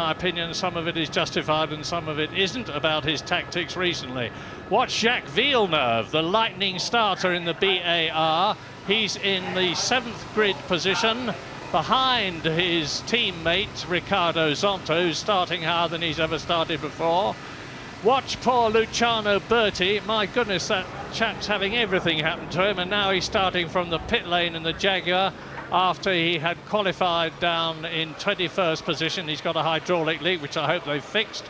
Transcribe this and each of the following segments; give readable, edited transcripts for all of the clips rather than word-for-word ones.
In my opinion, some of it is justified and some of it isn't about his tactics recently. Watch Jacques Villeneuve, the lightning starter in the BAR. He's in the 7th grid position behind his teammate Riccardo Zonta, who's starting higher than he's ever started before. Watch poor Luciano Berti. My goodness, that chap's having everything happen to him, and now he's starting from the pit lane in the Jaguar after he had qualified down in 21st position. He's got a hydraulic leak, which I hope they've fixed.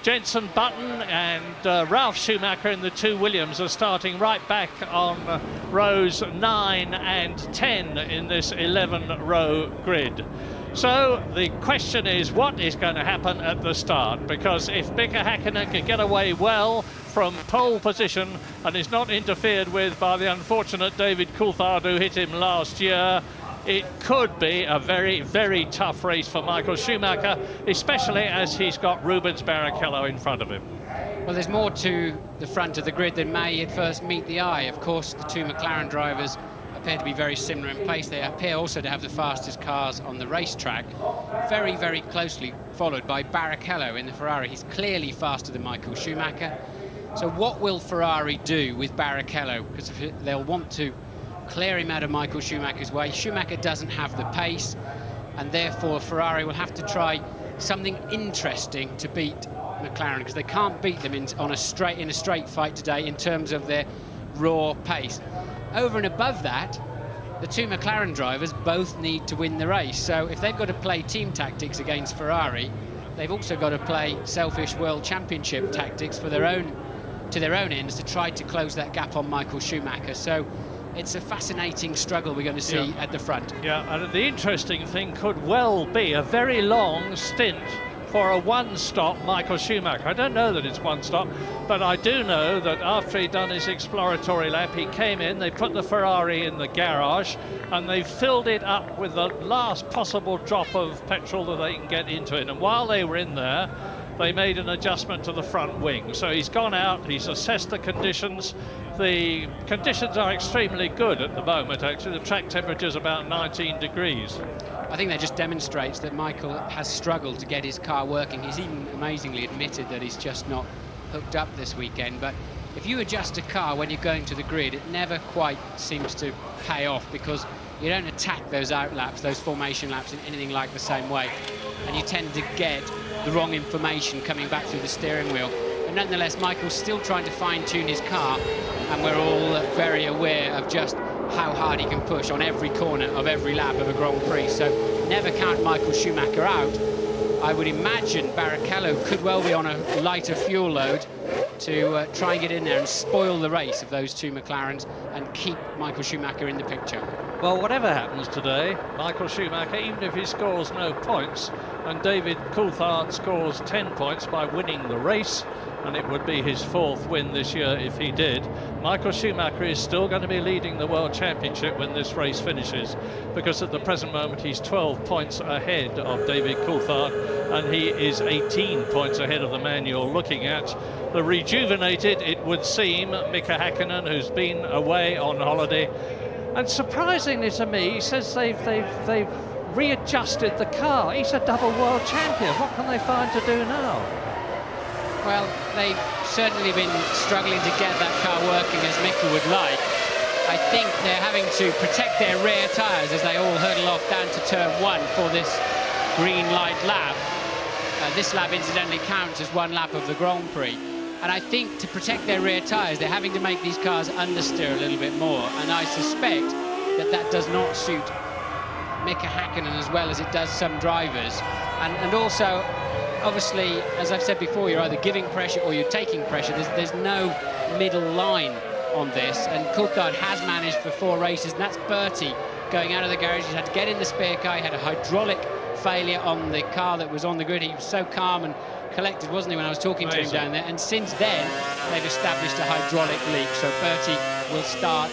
Jenson Button and Ralf Schumacher in the 2 Williams are starting right back on rows 9 and 10 in this 11-row grid. So the question is, what is going to happen at the start? Because if Mika Häkkinen can get away well from pole position and is not interfered with by the unfortunate David Coulthard who hit him last year, it could be a very, very tough race for Michael Schumacher, especially as he's got Rubens Barrichello in front of him. Well, there's more to the front of the grid than may at first meet the eye. Of course, the 2 McLaren drivers appear to be very similar in pace. They appear also to have the fastest cars on the racetrack, very, very closely followed by Barrichello in the Ferrari. He's clearly faster than Michael Schumacher. So what will Ferrari do with Barrichello? Because they'll want to clear him out of Michael Schumacher's way. Schumacher doesn't have the pace, and therefore Ferrari will have to try something interesting to beat McLaren, because they can't beat them in a straight fight today in terms of their raw pace. Over and above that, the 2 McLaren drivers both need to win the race. So if they've got to play team tactics against Ferrari, they've also got to play selfish World Championship tactics for their own ends to try to close that gap on Michael Schumacher. So it's a fascinating struggle we're going to see at the front. Yeah, and the interesting thing could well be a very long stint for a one-stop Michael Schumacher. I don't know that it's one stop, but I do know that after he'd done his exploratory lap, he came in, they put the Ferrari in the garage, and they filled it up with the last possible drop of petrol that they can get into it. And while they were in there, they made an adjustment to the front wing. So he's gone out, he's assessed the conditions. The conditions are extremely good at the moment, actually. The track temperature is about 19 degrees. I think that just demonstrates that Michael has struggled to get his car working. He's even amazingly admitted that he's just not hooked up this weekend. But if you adjust a car when you're going to the grid, it never quite seems to pay off, because you don't attack those out laps, those formation laps, in anything like the same way. And you tend to get the wrong information coming back through the steering wheel. But nonetheless, Michael's still trying to fine-tune his car, and we're all very aware of just how hard he can push on every corner of every lap of a Grand Prix. So never count Michael Schumacher out. I would imagine Barrichello could well be on a lighter fuel load to try and get in there and spoil the race of those 2 McLarens and keep Michael Schumacher in the picture. Well, whatever happens today, Michael Schumacher, even if he scores no points, and David Coulthard scores 10 points by winning the race, and it would be his 4th win this year if he did, Michael Schumacher is still going to be leading the World Championship when this race finishes, because at the present moment he's 12 points ahead of David Coulthard, and he is 18 points ahead of the man you're looking at, the rejuvenated, it would seem, Mika Häkkinen, who's been away on holiday. And surprisingly to me, he says they've readjusted the car. He's a double world champion. What can they find to do now? Well, they've certainly been struggling to get that car working as Mika would like. I think they're having to protect their rear tyres as they all hurtle off down to turn 1 for this green light lap. This lap incidentally counts as 1 lap of the Grand Prix. And I think to protect their rear tyres, they're having to make these cars understeer a little bit more. And I suspect that that does not suit Mika Häkkinen as well as it does some drivers. And also, obviously, as I've said before, you're either giving pressure or you're taking pressure. There's no middle line on this. And Coulthard has managed for 4 races, and that's Berti going out of the garage. He had to get in the spare car. He had a hydraulic failure on the car that was on the grid. He was so calm and collected, wasn't he, when I was talking to him down there? And since then, they've established a hydraulic leak. So Berti will start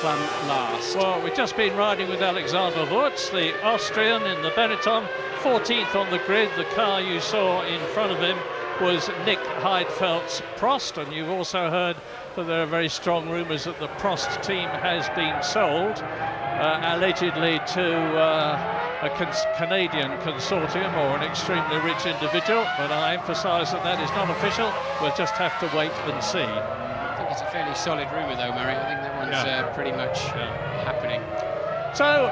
plumb last. Well, we've just been riding with Alexander Wurz, the Austrian in the Benetton, 14th on the grid. The car you saw in front of him was Nick Heidfeldt's Prost, and you've also heard that there are very strong rumours that the Prost team has been sold, allegedly to Canadian consortium or an extremely rich individual, but I emphasise that that is not official. We'll just have to wait and see. I think it's a fairly solid rumour though, Murray. I think that one's pretty much happening. So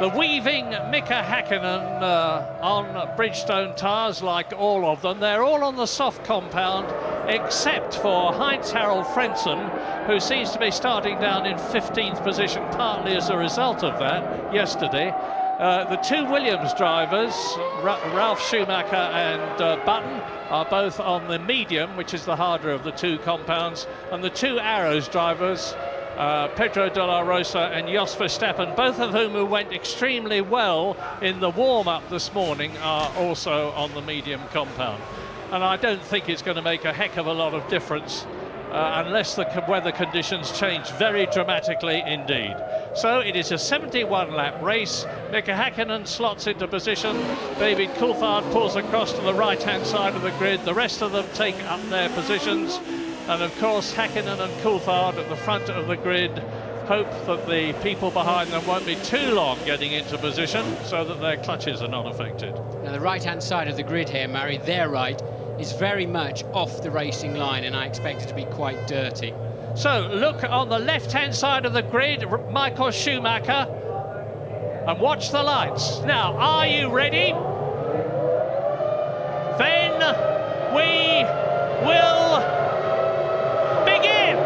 the weaving Mika Häkkinen on Bridgestone tyres, like all of them, they're all on the soft compound except for Heinz-Harald Frentzen, who seems to be starting down in 15th position, partly as a result of that yesterday. The two Williams drivers, Ralf Schumacher and Button, are both on the medium, which is the harder of the two compounds, and the two Arrows drivers, Pedro de la Rosa and Jos Verstappen, both of whom went extremely well in the warm-up this morning, are also on the medium compound. And I don't think it's going to make a heck of a lot of difference unless the weather conditions change very dramatically indeed. So it is a 71-lap race. Mika Häkkinen slots into position. David Coulthard pulls across to the right-hand side of the grid. The rest of them take up their positions. And of course, Häkkinen and Coulthard at the front of the grid hope that the people behind them won't be too long getting into position so that their clutches are not affected. Now the right-hand side of the grid here, Murray, their right, is very much off the racing line, and I expect it to be quite dirty. So look on the left-hand side of the grid, Michael Schumacher, and watch the lights. Now, are you ready? Then we will begin.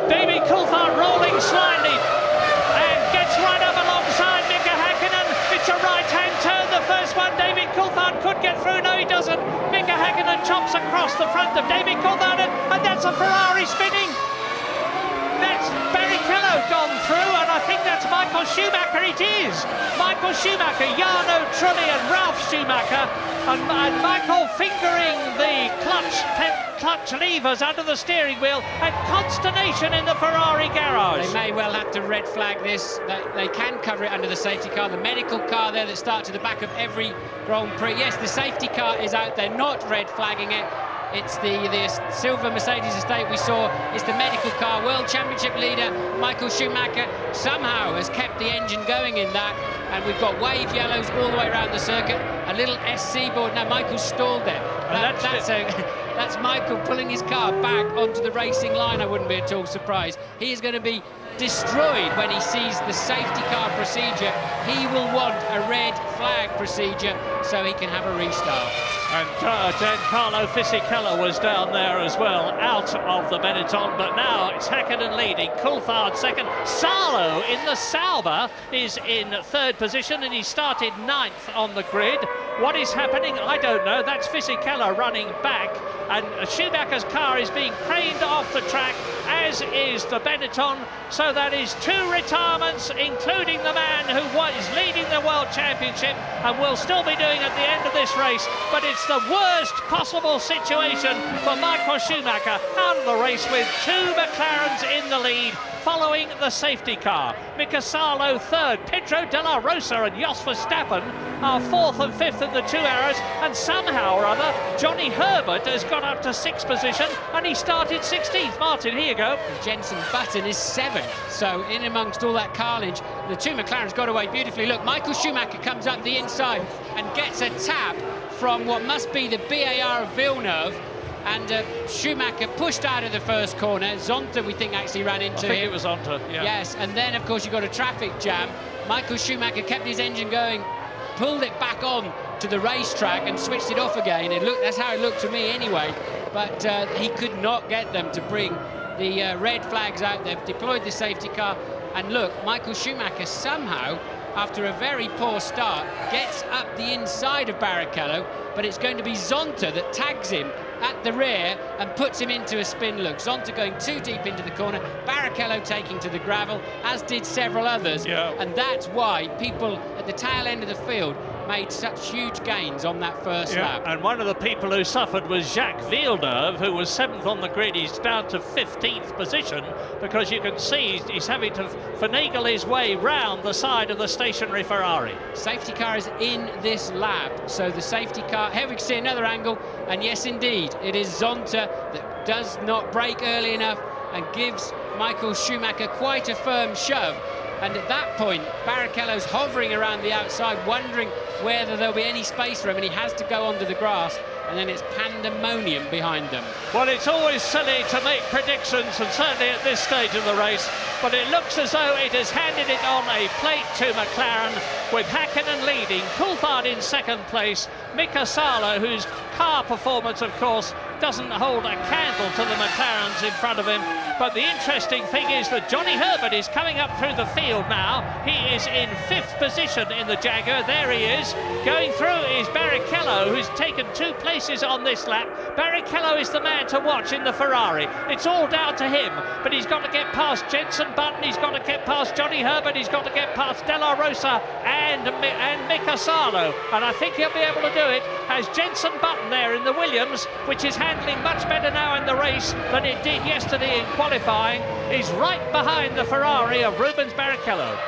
David Coulthard rolling slightly and gets right up alongside Mika Häkkinen. It's a right-hand turn, the first one. David Coulthard could get through. No, he doesn't. Mika Häkkinen chops across the front of David Coulthard, and that's a Ferrari spinning. That's Barrichello gone through, and I think that's Michael Schumacher. It is Michael Schumacher, Jarno Trulli and Ralf Schumacher, and Michael fingering the clutch levers under the steering wheel, and consternation in the Ferrari garage. They may well have to red flag this. They can cover it under the safety car. The medical car there that starts at the back of every Grand Prix. Yes, the safety car is out there, not red flagging it. It's the silver Mercedes estate we saw. It's the medical car. World Championship leader Michael Schumacher somehow has kept the engine going in that. And we've got wave yellows all the way around the circuit. A little SC board. Now Michael's stalled there. That's Michael pulling his car back onto the racing line. I wouldn't be at all surprised. He is going to be destroyed when he sees the safety car procedure. He will want a red flag procedure so he can have a restart. And Giancarlo Fisichella was down there as well, out of the Benetton, but now it's Häkkinen leading, Coulthard second. Salo in the Sauber is in third position, and he started 9th on the grid. What is happening? I don't know. That's Fisichella running back, and Schumacher's car is being craned off the track, as is the Benetton. So that is 2 retirements, including the man who is leading the World Championship and will still be doing at the end of this race. But it's the worst possible situation for Michael Schumacher out of the race with 2 McLarens in the lead, following the safety car. Mika Salo third, Pedro de la Rosa and Jos Verstappen are 4th and 5th in the 2 Arrows, and somehow or other Johnny Herbert has got up to 6th position, and he started 16th. Martin, here you go. Jenson Button is 7th, so in amongst all that carnage, the 2 McLarens got away beautifully. Look, Michael Schumacher comes up the inside and gets a tap from what must be the BAR of Villeneuve, and Schumacher pushed out of the first corner. Zonta, we think, actually ran into him. I think it was Zonta, yeah. Yes, and then, of course, you got a traffic jam. Michael Schumacher kept his engine going, pulled it back on to the racetrack and switched it off again. That's how it looked to me anyway, but he could not get them to bring the red flags out. They've deployed the safety car, and look, Michael Schumacher somehow, after a very poor start, gets up the inside of Barrichello, but it's going to be Zonta that tags him at the rear and puts him into a spin look. Zonta going too deep into the corner, Barrichello taking to the gravel, as did several others, and that's why people at the tail end of the field made such huge gains on that first lap. And one of the people who suffered was Jacques Villeneuve, who was 7th on the grid. He's down to 15th position because you can see he's having to finagle his way round the side of the stationary Ferrari. Safety car is in this lap, so the safety car, here we can see another angle, and yes indeed, it is Zonta that does not brake early enough and gives Michael Schumacher quite a firm shove. And at that point, Barrichello's hovering around the outside, wondering whether there'll be any space for him, and he has to go onto the grass, and then it's pandemonium behind them. Well, it's always silly to make predictions, and certainly at this stage of the race, but it looks as though it has handed it on a plate to McLaren, with Häkkinen leading, Coulthard in second place, Mika Salo, whose car performance, of course, doesn't hold a candle to the McLarens in front of him. But the interesting thing is that Johnny Herbert is coming up through the field now. He is in 5th position in the Jaguar. There he is. Going through is Barrichello, who's taken 2 places on this lap. Barrichello is the man to watch in the Ferrari. It's all down to him, but he's got to get past Jenson Button, he's got to get past Johnny Herbert, he's got to get past De La Rosa and Mika Salo. And I think he'll be able to do it as Jenson Button there in the Williams, which is handling much better now in the race than it did yesterday in qualifying, is right behind the Ferrari of Rubens Barrichello.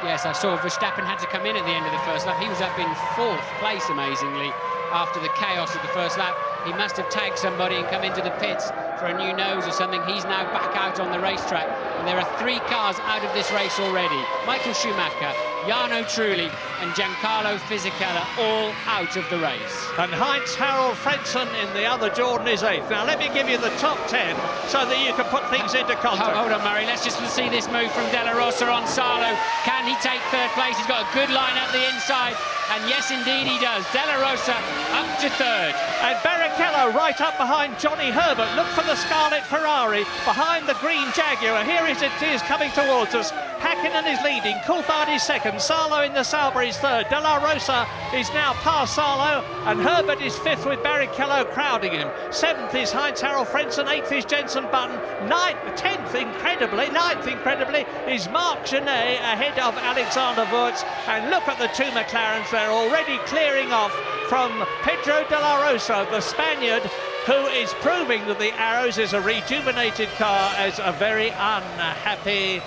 Yes, I saw Verstappen had to come in at the end of the first lap. He was up in 4th place, amazingly, after the chaos of the first lap. He must have tagged somebody and come into the pits for a new nose or something. He's now back out on the racetrack, and there are 3 cars out of this race already. Michael Schumacher, Jarno Trulli and Giancarlo Fisichella all out of the race. And Heinz-Harald Frentzen in the other Jordan is 8th. Now let me give you the top 10 so that you can put things into context. Hold on, Murray, let's just see this move from De La Rosa on Salo. Can he take 3rd place? He's got a good line up the inside, and yes indeed he does. De La Rosa up to 3rd. And Barrichello right up behind Johnny Herbert. Look for the Scarlet Ferrari behind the green Jaguar. Here it is coming towards us. Häkkinen is leading, Coulthard is 2nd, Salo in the Sauber is 3rd, De La Rosa is now past Salo, and Herbert is 5th with Barrichello crowding him. 7th is Heinz-Harald Frentzen, 8th is Jenson Button, 10th incredibly is Marc Genet ahead of Alexander Wurz. And look at the 2 McLarens, they're already clearing off from Pedro de la Rosa, the Spaniard, who is proving that the Arrows is a rejuvenated car, as a very unhappy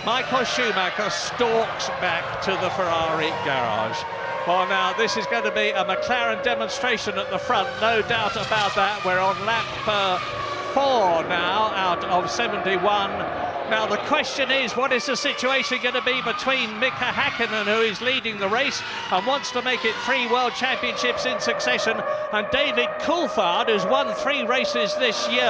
Michael Schumacher stalks back to the Ferrari garage. Well, now this is going to be a McLaren demonstration at the front, no doubt about that. We're on lap 4 now out of 71. Now the question is, what is the situation going to be between Mika Häkkinen, who is leading the race and wants to make it 3 World Championships in succession, and David Coulthard, who's won 3 races this year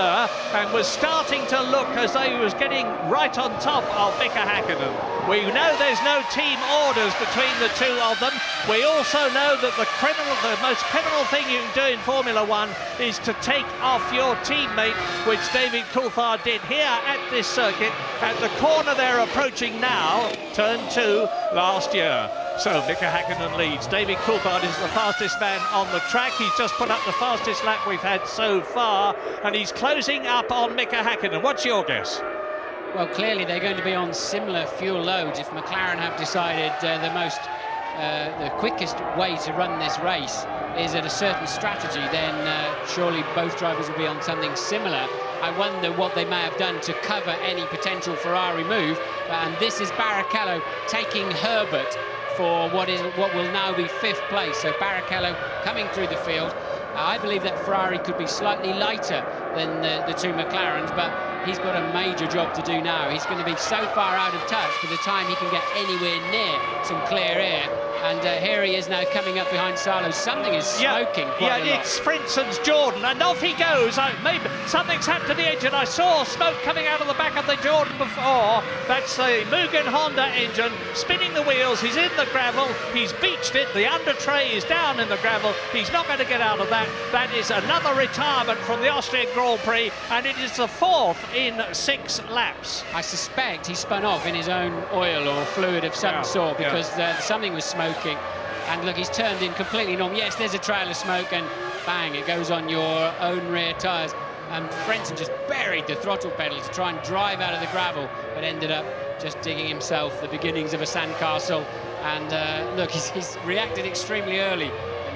and was starting to look as though he was getting right on top of Mika Häkkinen. We know there's no team orders between the 2 of them. We also know that the most criminal thing you can do in Formula 1 is to take off your teammate, which David Coulthard did here at this circuit. At the corner they're approaching now, turn 2 last year. So Mika Häkkinen leads. David Coulthard is the fastest man on the track. He's just put up the fastest lap we've had so far, and he's closing up on Mika Häkkinen. What's your guess? Well, clearly they're going to be on similar fuel loads. If McLaren have decided the quickest way to run this race is at a certain strategy, then surely both drivers will be on something similar. I wonder what they may have done to cover any potential Ferrari move. And this is Barrichello taking Herbert for what will now be 5th place. So Barrichello coming through the field. I believe that Ferrari could be slightly lighter than the 2 McLarens, but he's got a major job to do now. He's going to be so far out of touch by the time he can get anywhere near some clear air. And here he is now coming up behind Salo. Something is smoking quite a lot. It's Frenzen's Jordan, and off he goes. Maybe something's happened to the engine. I saw smoke coming out of the back of the Jordan before. That's the Mugen Honda engine spinning the wheels. He's in the gravel. He's beached it. The under tray is down in the gravel. He's not going to get out of that. That is another retirement from the Austrian Grand Prix, and it is the 4th in 6 laps. I suspect he spun off in his own oil or fluid of some sort, because something was smoking. And look, he's turned in completely normal. Yes, there's a trail of smoke, and bang, it goes on your own rear tyres. And Frentzen just buried the throttle pedal to try and drive out of the gravel, but ended up just digging himself the beginnings of a sandcastle. And look, he's reacted extremely early.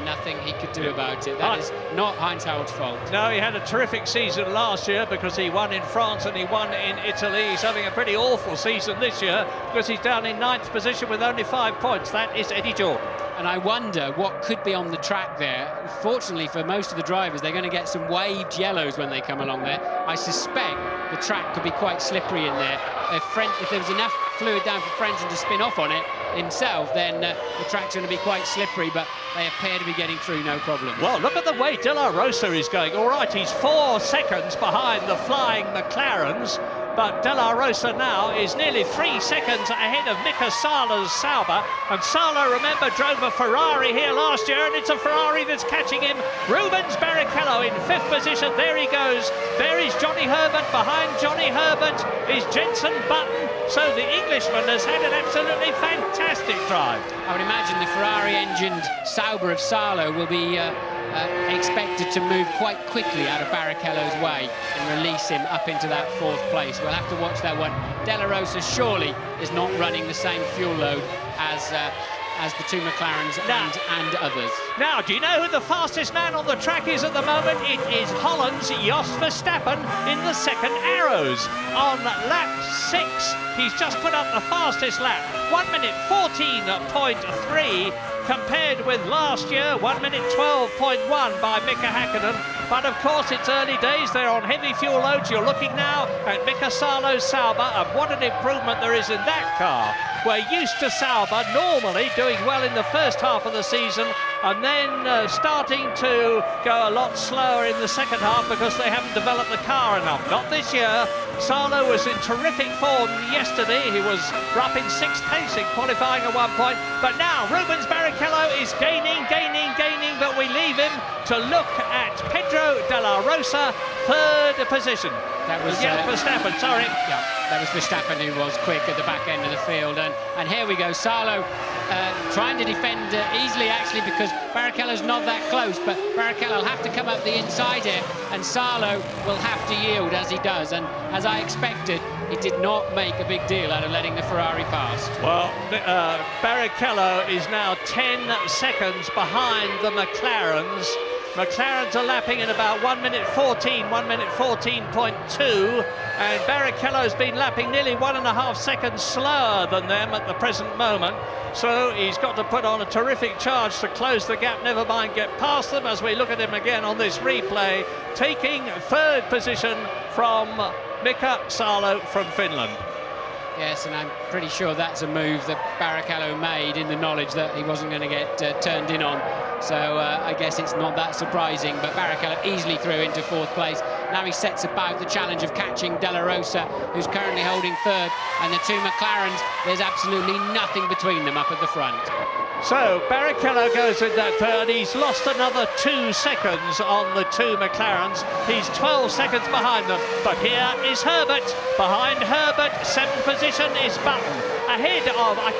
Nothing he could do about it. That is not Heinz-Harald's fault. No, he had a terrific season last year because he won in France and he won in Italy. He's having a pretty awful season this year because he's down in 9th position with only 5 points. That is Eddie Jordan. and I wonder what could be on the track there. Fortunately for most of the drivers, they're going to get some waved yellows when they come along there. I suspect the track could be quite slippery in there. If there was enough fluid down for Frentzen to spin off on it himself, then the track's going to be quite slippery, but they appear to be getting through no problem. Well, look at the way De La Rosa is going. All right, he's 4 seconds behind the flying McLarens, but De La Rosa now is nearly 3 seconds ahead of Mika Salo's Sauber. And Salo, remember, drove a Ferrari here last year, and it's a Ferrari that's catching him. Rubens Barrichello in 5th position. There he goes. There is Johnny Herbert. Behind Johnny Herbert is Jenson Button. So the Englishman has had an absolutely fantastic drive. I would imagine the Ferrari-engined Sauber of Salo will be expected to move quite quickly out of Barrichello's way and release him up into that 4th place. We'll have to watch that one. De La Rosa surely is not running the same fuel load as the 2 McLarens and others. Now, do you know who the fastest man on the track is at the moment? It is Holland's Jos Verstappen in the 2nd Arrows. On lap 6, he's just put up the fastest lap, 1 minute 14.3, compared with last year, 1 minute 12.1 by Mika Häkkinen. But of course, it's early days. They're on heavy fuel loads. You're looking now at Mika Salo's Sauber, and what an improvement there is in that car. We're used to Sauber normally doing well in the first half of the season, and then starting to go a lot slower in the second half because they haven't developed the car enough. Not this year. Salo was in terrific form yesterday. He was up in 6th place in qualifying at one point, but now Rubens Barrichello is gaining, but we leave him to look at Pedro De La Rosa, 3rd position. That was Verstappen, sorry. Yeah, that was Verstappen who was quick at the back end of the field, and here we go. Salo trying to defend easily, actually, because Barrichello's not that close, but Barrichello will have to come up the inside here, and Salo will have to yield as he does, and as I expected, he did not make a big deal out of letting the Ferrari past. Well, Barrichello is now 10 seconds behind the McLarens. McLarens are lapping in about 1 minute 14, 1 minute 14.2, and Barrichello's been lapping nearly 1.5 seconds slower than them at the present moment. So he's got to put on a terrific charge to close the gap, never mind get past them, as we look at him again on this replay, taking 3rd position from Mika Salo from Finland. Yes, and I'm pretty sure that's a move that Barrichello made in the knowledge that he wasn't going to get turned in on. So I guess it's not that surprising, but Barrichello easily through into 4th place. Now he sets about the challenge of catching De La Rosa, who's currently holding 3rd, and the 2 McLarens, there's absolutely nothing between them up at the front. So Barrichello goes in that 3rd. He's lost another 2 seconds on the 2 McLarens. He's 12 seconds behind them. But here is Herbert. Behind Herbert, 7th position is Button. Ahead of, I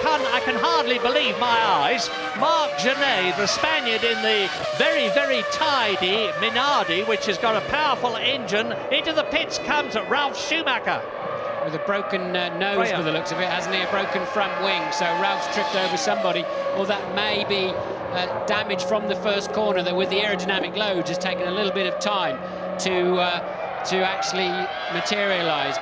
can hardly believe my eyes, Marc Genet, the Spaniard in the very, very tidy Minardi, which has got a powerful engine. Into the pits comes Ralf Schumacher. With a broken nose by the looks of it, hasn't he? A broken front wing, so Ralph's tripped over somebody, or that may be damage from the first corner that with the aerodynamic loads has taken a little bit of time to actually materialise.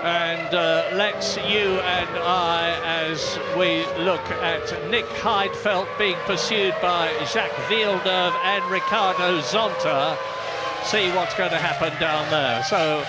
And Lex, you and I, as we look at Nick Heidfeld being pursued by Jacques Villeneuve and Ricardo Zonta, see what's going to happen down there. So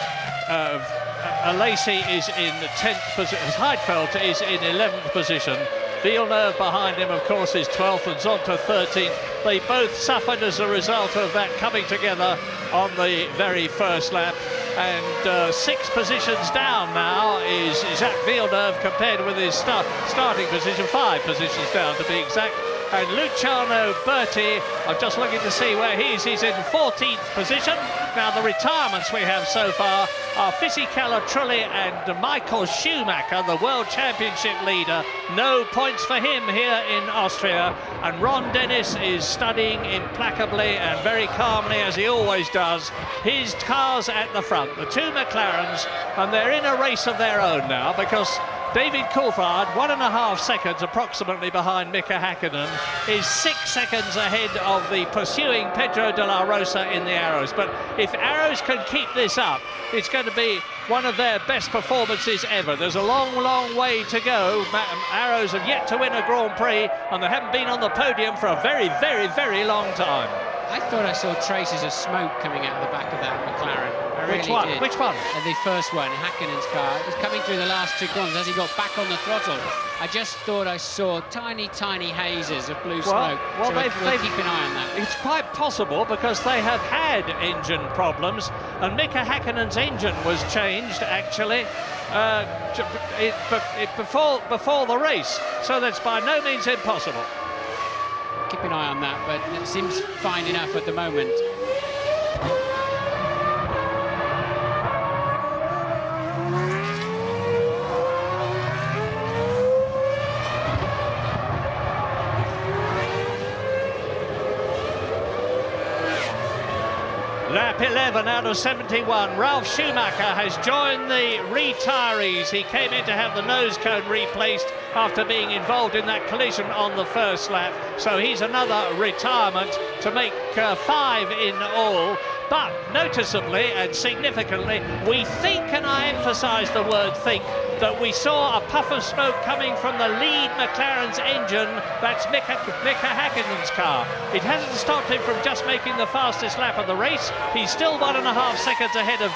Alesi is in 10th position, Heidfeld is in 11th position. Villeneuve behind him, of course, is 12th, and Zonta 13th. They both suffered as a result of that coming together on the very first lap. And 6 positions down now is Jacques Villeneuve compared with his starting position, 5 positions down to be exact. And Luciano Berti, I'm just looking to see where he is. He's in 14th position. Now the retirements we have so far are Fisichella Trulli and Michael Schumacher, the World Championship leader. No points for him here in Austria. And Ron Dennis is studying implacably and very calmly, as he always does, his cars at the front, the 2 McLarens, and they're in a race of their own now, because David Coulthard, 1.5 seconds approximately behind Mika Häkkinen, is 6 seconds ahead of the pursuing Pedro de la Rosa in the Arrows. But if Arrows can keep this up, it's going to be one of their best performances ever. There's a long, long way to go. Arrows have yet to win a Grand Prix, and they haven't been on the podium for a very, very, very long time. I thought I saw traces of smoke coming out of the back of that McLaren. I really Which one? did. Which one? The first one, Häkkinen's car. It was coming through the last 2 corners as he got back on the throttle. I just thought I saw tiny, tiny hazes of blue smoke. Well, so we'll keep an eye on that. It's quite possible because they have had engine problems, and Mika Häkkinen's engine was changed actually before the race, so that's by no means impossible. Keep an eye on that, but it seems fine enough at the moment. Lap 11 out of 71. Ralf Schumacher has joined the retirees. He came in to have the nose cone replaced after being involved in that collision on the first lap. So he's another retirement to make 5 in all. But noticeably and significantly, we think, and I emphasise the word think, that we saw a puff of smoke coming from the lead McLaren's engine. That's Mika Häkkinen's car. It hasn't stopped him from just making the fastest lap of the race. He's still 1.5 seconds ahead of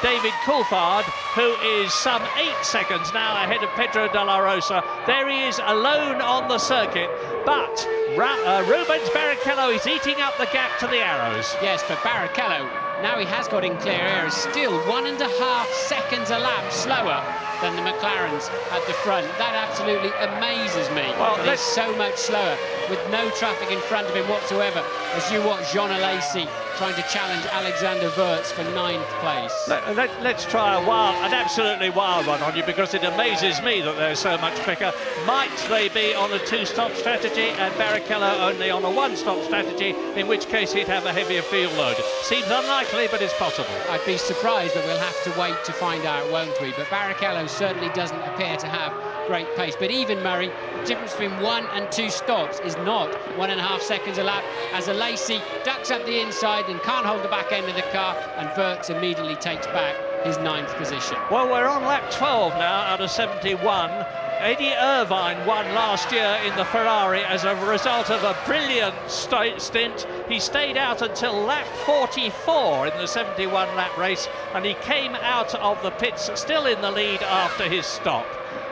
David Coulthard, who is some 8 seconds now ahead of Pedro de la Rosa. There he is alone on the circuit, but Rubens Barrichello is eating up the gap to the Arrows. Yes, but Barrichello, now he has got in clear air, is still 1.5 seconds a lap slower than the McLarens at the front. That absolutely amazes me. Well, he's so much slower with no traffic in front of him whatsoever, as you watch Jean Alesi trying to challenge Alexander Wurz for 9th place. Let's try an absolutely wild one on you, because it amazes me that they're so much quicker. Might they be on a 2-stop strategy and Barrichello only on a 1-stop strategy, in which case he'd have a heavier fuel load? Seems unlikely, but it's possible. I'd be surprised, but we'll have to wait to find out, won't we? But Barrichello certainly doesn't appear to have great pace. But even, Murray, the difference between 1 and 2 stops is not 1.5 seconds a lap, as Alesi ducks up the inside and can't hold the back end of the car, and Wurz immediately takes back his 9th position. Well, we're on lap 12 now out of 71. Eddie Irvine won last year in the Ferrari as a result of a brilliant stint. He stayed out until lap 44 in the 71 lap race, and he came out of the pits still in the lead after his stop.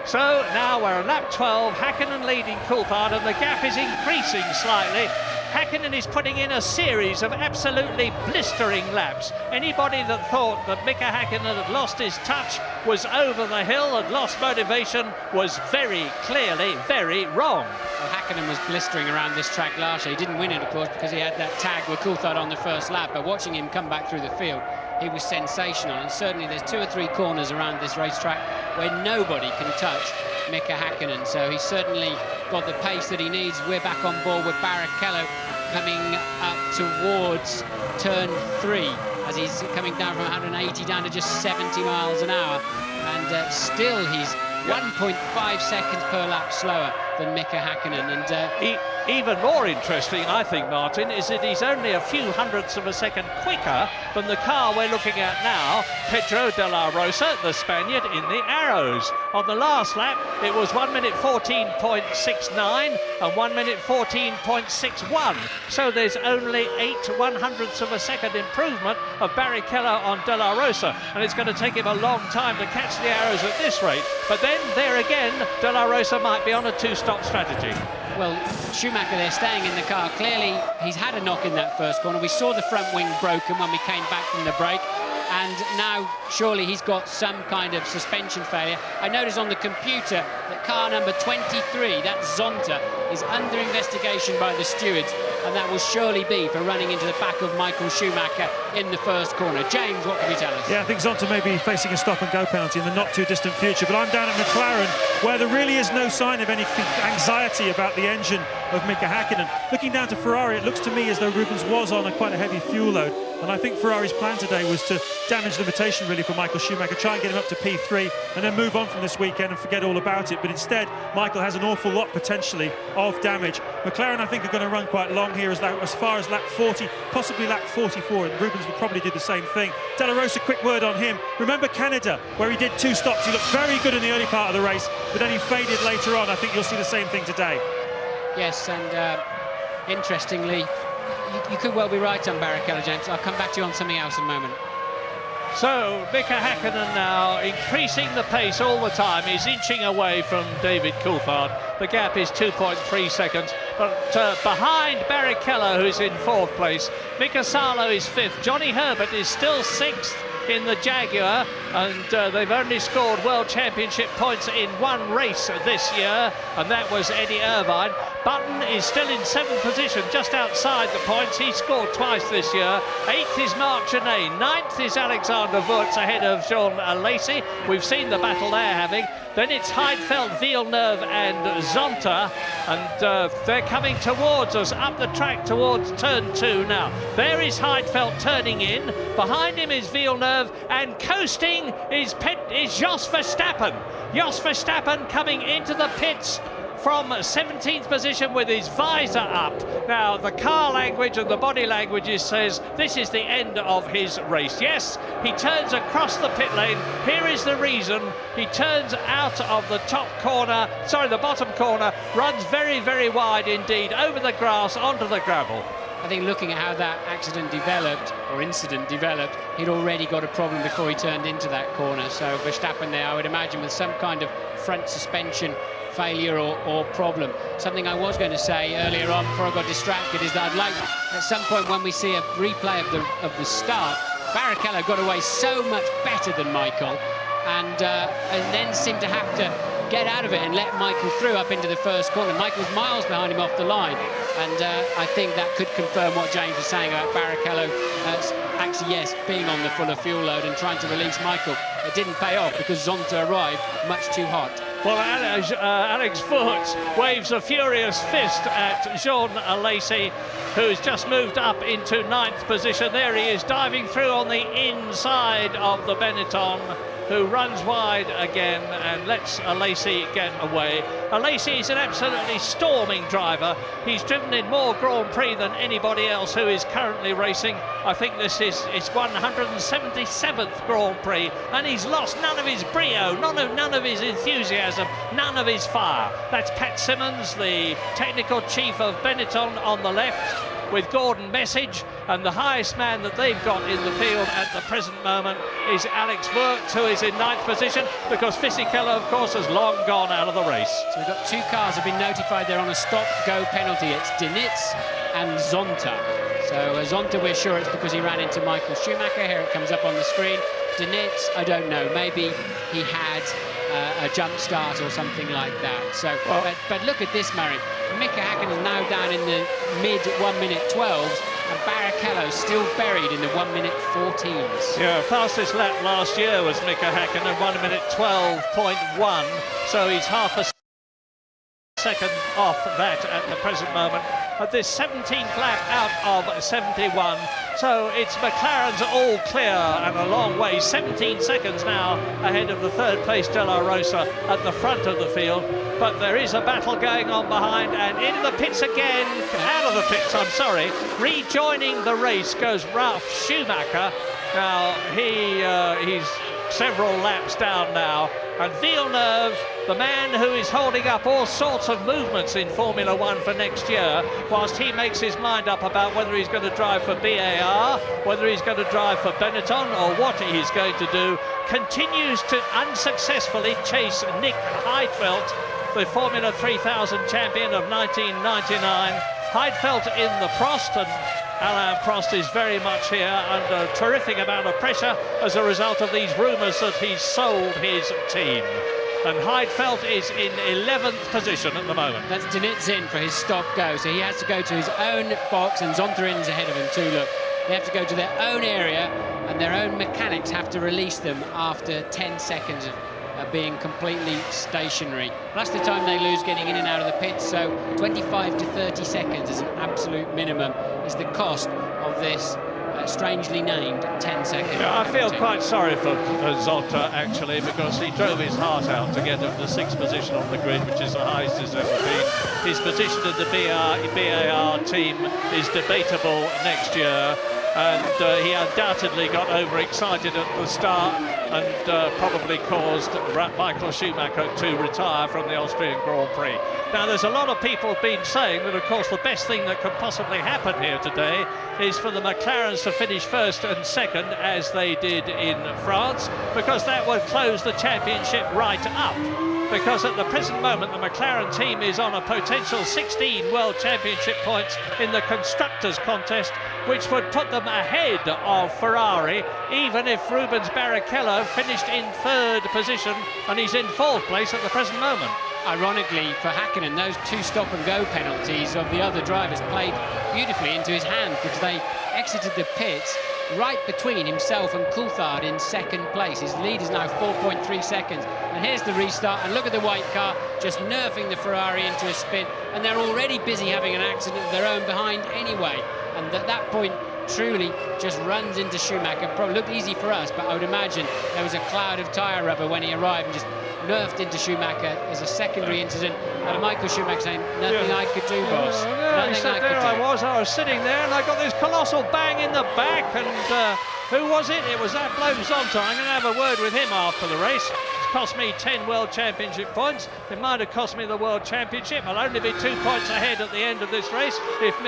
So now we're on lap 12, Häkkinen leading Coulthard, and the gap is increasing slightly. Häkkinen is putting in a series of absolutely blistering laps. Anybody that thought that Mika Häkkinen had lost his touch, was over the hill, and lost motivation, was very clearly very wrong. Well, Häkkinen was blistering around this track last year. He didn't win it, of course, because he had that tag with Coulthard on the first lap, but watching him come back through the field, he was sensational. And certainly there's 2 or 3 corners around this racetrack where nobody can touch Mika Häkkinen, so he's certainly got the pace that he needs. We're back on board with Barrichello coming up towards turn 3 as he's coming down from 180 down to just 70 miles an hour, and still he's 1.5 seconds per lap slower than Mika Häkkinen. And even more interesting, I think, Martin, is that he's only a few hundredths of a second quicker than the car we're looking at now, Pedro de la Rosa, the Spaniard in the Arrows. On the last lap, it was 1 minute 14.69 and 1 minute 14.61. So there's only 8 100ths of a second improvement of Barrichello on de la Rosa, and it's going to take him a long time to catch the Arrows at this rate. But then, there again, de la Rosa might be on a 2-stop strategy. Well, Schumacher, they're staying in the car. Clearly, he's had a knock in that first corner. We saw the front wing broken when we came back from the break. And now, surely, he's got some kind of suspension failure. I noticed on the computer that car number 23, that Zonta, is under investigation by the stewards. And that will surely be for running into the back of Michael Schumacher in the first corner. James, what can you tell us? Yeah, I think Zonta may be facing a stop-and-go penalty in the not-too-distant future. But I'm down at McLaren, where there really is no sign of any anxiety about the engine of Mika Häkkinen. Looking down to Ferrari, it looks to me as though Rubens was on quite a heavy fuel load. And I think Ferrari's plan today was to damage limitation really for Michael Schumacher, try and get him up to P3 and then move on from this weekend and forget all about it. But instead, Michael has an awful lot potentially of damage. McLaren, I think, are going to run quite long here as far as lap 40, possibly lap 44. And Rubens will probably do the same thing. De La Rosa, quick word on him. Remember Canada, where he did 2 stops. He looked very good in the early part of the race, but then he faded later on. I think you'll see the same thing today. Yes, and interestingly, you could well be right on Barrichello, James. I'll come back to you on something else in a moment. So Mika Häkkinen now increasing the pace all the time. He's inching away from David Coulthard. The gap is 2.3 seconds. But behind Barrichello, who's in 4th place, Mika Salo is 5th. Johnny Herbert is still 6th in the Jaguar, and they've only scored World Championship points in 1 race this year, and that was Eddie Irvine. Button is still in 7th position, just outside the points. He scored twice this year. 8th is Mark Genet. 9th is Alexander Wurz ahead of Jean Alesi. We've seen the battle they're having. Then it's Heidfeld, Villeneuve and Zonta, and they're coming towards us, up the track towards turn 2 now. There is Heidfeld turning in. Behind him is Villeneuve, and coasting is Jos Verstappen. Jos Verstappen coming into the pits from 17th position with his visor up. Now, the car language and the body language says this is the end of his race. Yes, he turns across the pit lane. Here is the reason. He turns out of the the bottom corner, runs very, very wide indeed, over the grass, onto the gravel. I think looking at how that accident developed, or incident developed, he'd already got a problem before he turned into that corner. So Verstappen there, I would imagine, with some kind of front suspension failure or problem. Something I was going to say earlier on before I got distracted is that I'd like at some point when we see a replay of the start, Barrichello got away so much better than Michael, and then seemed to have to get out of it and let Michael through up into the first corner. Michael's miles behind him off the line, and I think that could confirm what James was saying about Barrichello actually, yes, being on the fuller fuel load and trying to release Michael. It didn't pay off because Zonta arrived much too hot. Well, Alex Wurz waves a furious fist at Jean Alesi, who's just moved up into 9th position. There he is, diving through on the inside of the Benetton, who runs wide again and lets Alesi get away. Alesi is an absolutely storming driver. He's driven in more Grand Prix than anybody else who is currently racing. I think this is his 177th Grand Prix, and he's lost none of his brio, none of his enthusiasm, none of his fire. That's Pat Simmons, the technical chief of Benetton, on the left, with Gordon Message, and the highest man that they've got in the field at the present moment is Alex Wurz, who is in 9th position, because Fisichella, of course, has long gone out of the race. So we've got 2 cars have been notified they're on a stop-go penalty. It's Dinitz and Zonta. So Zonta, we're sure it's because he ran into Michael Schumacher. Here it comes up on the screen. Dinitz, I don't know, maybe he had a jump start or something like that. So, but look at this, Murray. Mika Häkkinen is now down in the mid 1:12s, and Barrichello still buried in the 1:14s. Yeah, fastest lap last year was Mika Häkkinen, 1:12.1, so he's half a second off that at the present moment. At this 17th lap out of 71, so it's McLaren's all clear and a long way, 17 seconds now ahead of the 3rd place De La Rosa at the front of the field. But there is a battle going on behind, and into the pits again, out of the pits, I'm sorry, rejoining the race goes Ralf Schumacher. Now he's several laps down now, and Villeneuve, the man who is holding up all sorts of movements in Formula One for next year, whilst he makes his mind up about whether he's going to drive for BAR, whether he's going to drive for Benetton, or what he's going to do, continues to unsuccessfully chase Nick Heidfeld, the Formula 3000 champion of 1999. Heidfeld in the Prost, and Alain Prost is very much here under a terrific amount of pressure as a result of these rumours that he's sold his team. And Heidfeld is in 11th position at the moment. That's Dinitz in for his stop-go, so he has to go to his own box, and Zontarin's ahead of him too, look. They have to go to their own area, and their own mechanics have to release them after 10 seconds of being completely stationary. Plus the time they lose getting in and out of the pits, so 25 to 30 seconds is an absolute minimum, is the cost of this strangely named 10-second. Yeah, I feel quite sorry for Zonta, actually, because he drove his heart out to get to the 6th position on the grid, which is the highest he's ever been. His position in the BAR team is debatable next year, and he undoubtedly got overexcited at the start and probably caused Michael Schumacher to retire from the Austrian Grand Prix. Now, there's a lot of people been saying that, of course, the best thing that could possibly happen here today is for the McLarens to finish first and second, as they did in France, because that would close the championship right up. Because at the present moment, the McLaren team is on a potential 16 World Championship points in the Constructors' contest, which would put them ahead of Ferrari, even if Rubens Barrichello finished in 3rd position, and he's in 4th place at the present moment. Ironically, for Hakkinen, those 2 stop-and-go penalties of the other drivers played beautifully into his hands, because they exited the pits right between himself and Coulthard in 2nd place. His lead is now 4.3 seconds. And here's the restart, and look at the white car just nerfing the Ferrari into a spin, and they're already busy having an accident of their own behind anyway. And at that point, truly just runs into Schumacher. Probably looked easy for us, but I would imagine there was a cloud of tyre rubber when he arrived and just nerfed into Schumacher as a secondary incident. And Michael Schumacher saying, nothing I could do, boss. He said, I was sitting there, and I got this colossal bang in the back, and who was it? It was that bloke Zonta. I'm going to have a word with him after the race. It's cost me 10 World Championship points. It might have cost me the World Championship. I'll only be 2 points ahead at the end of this race if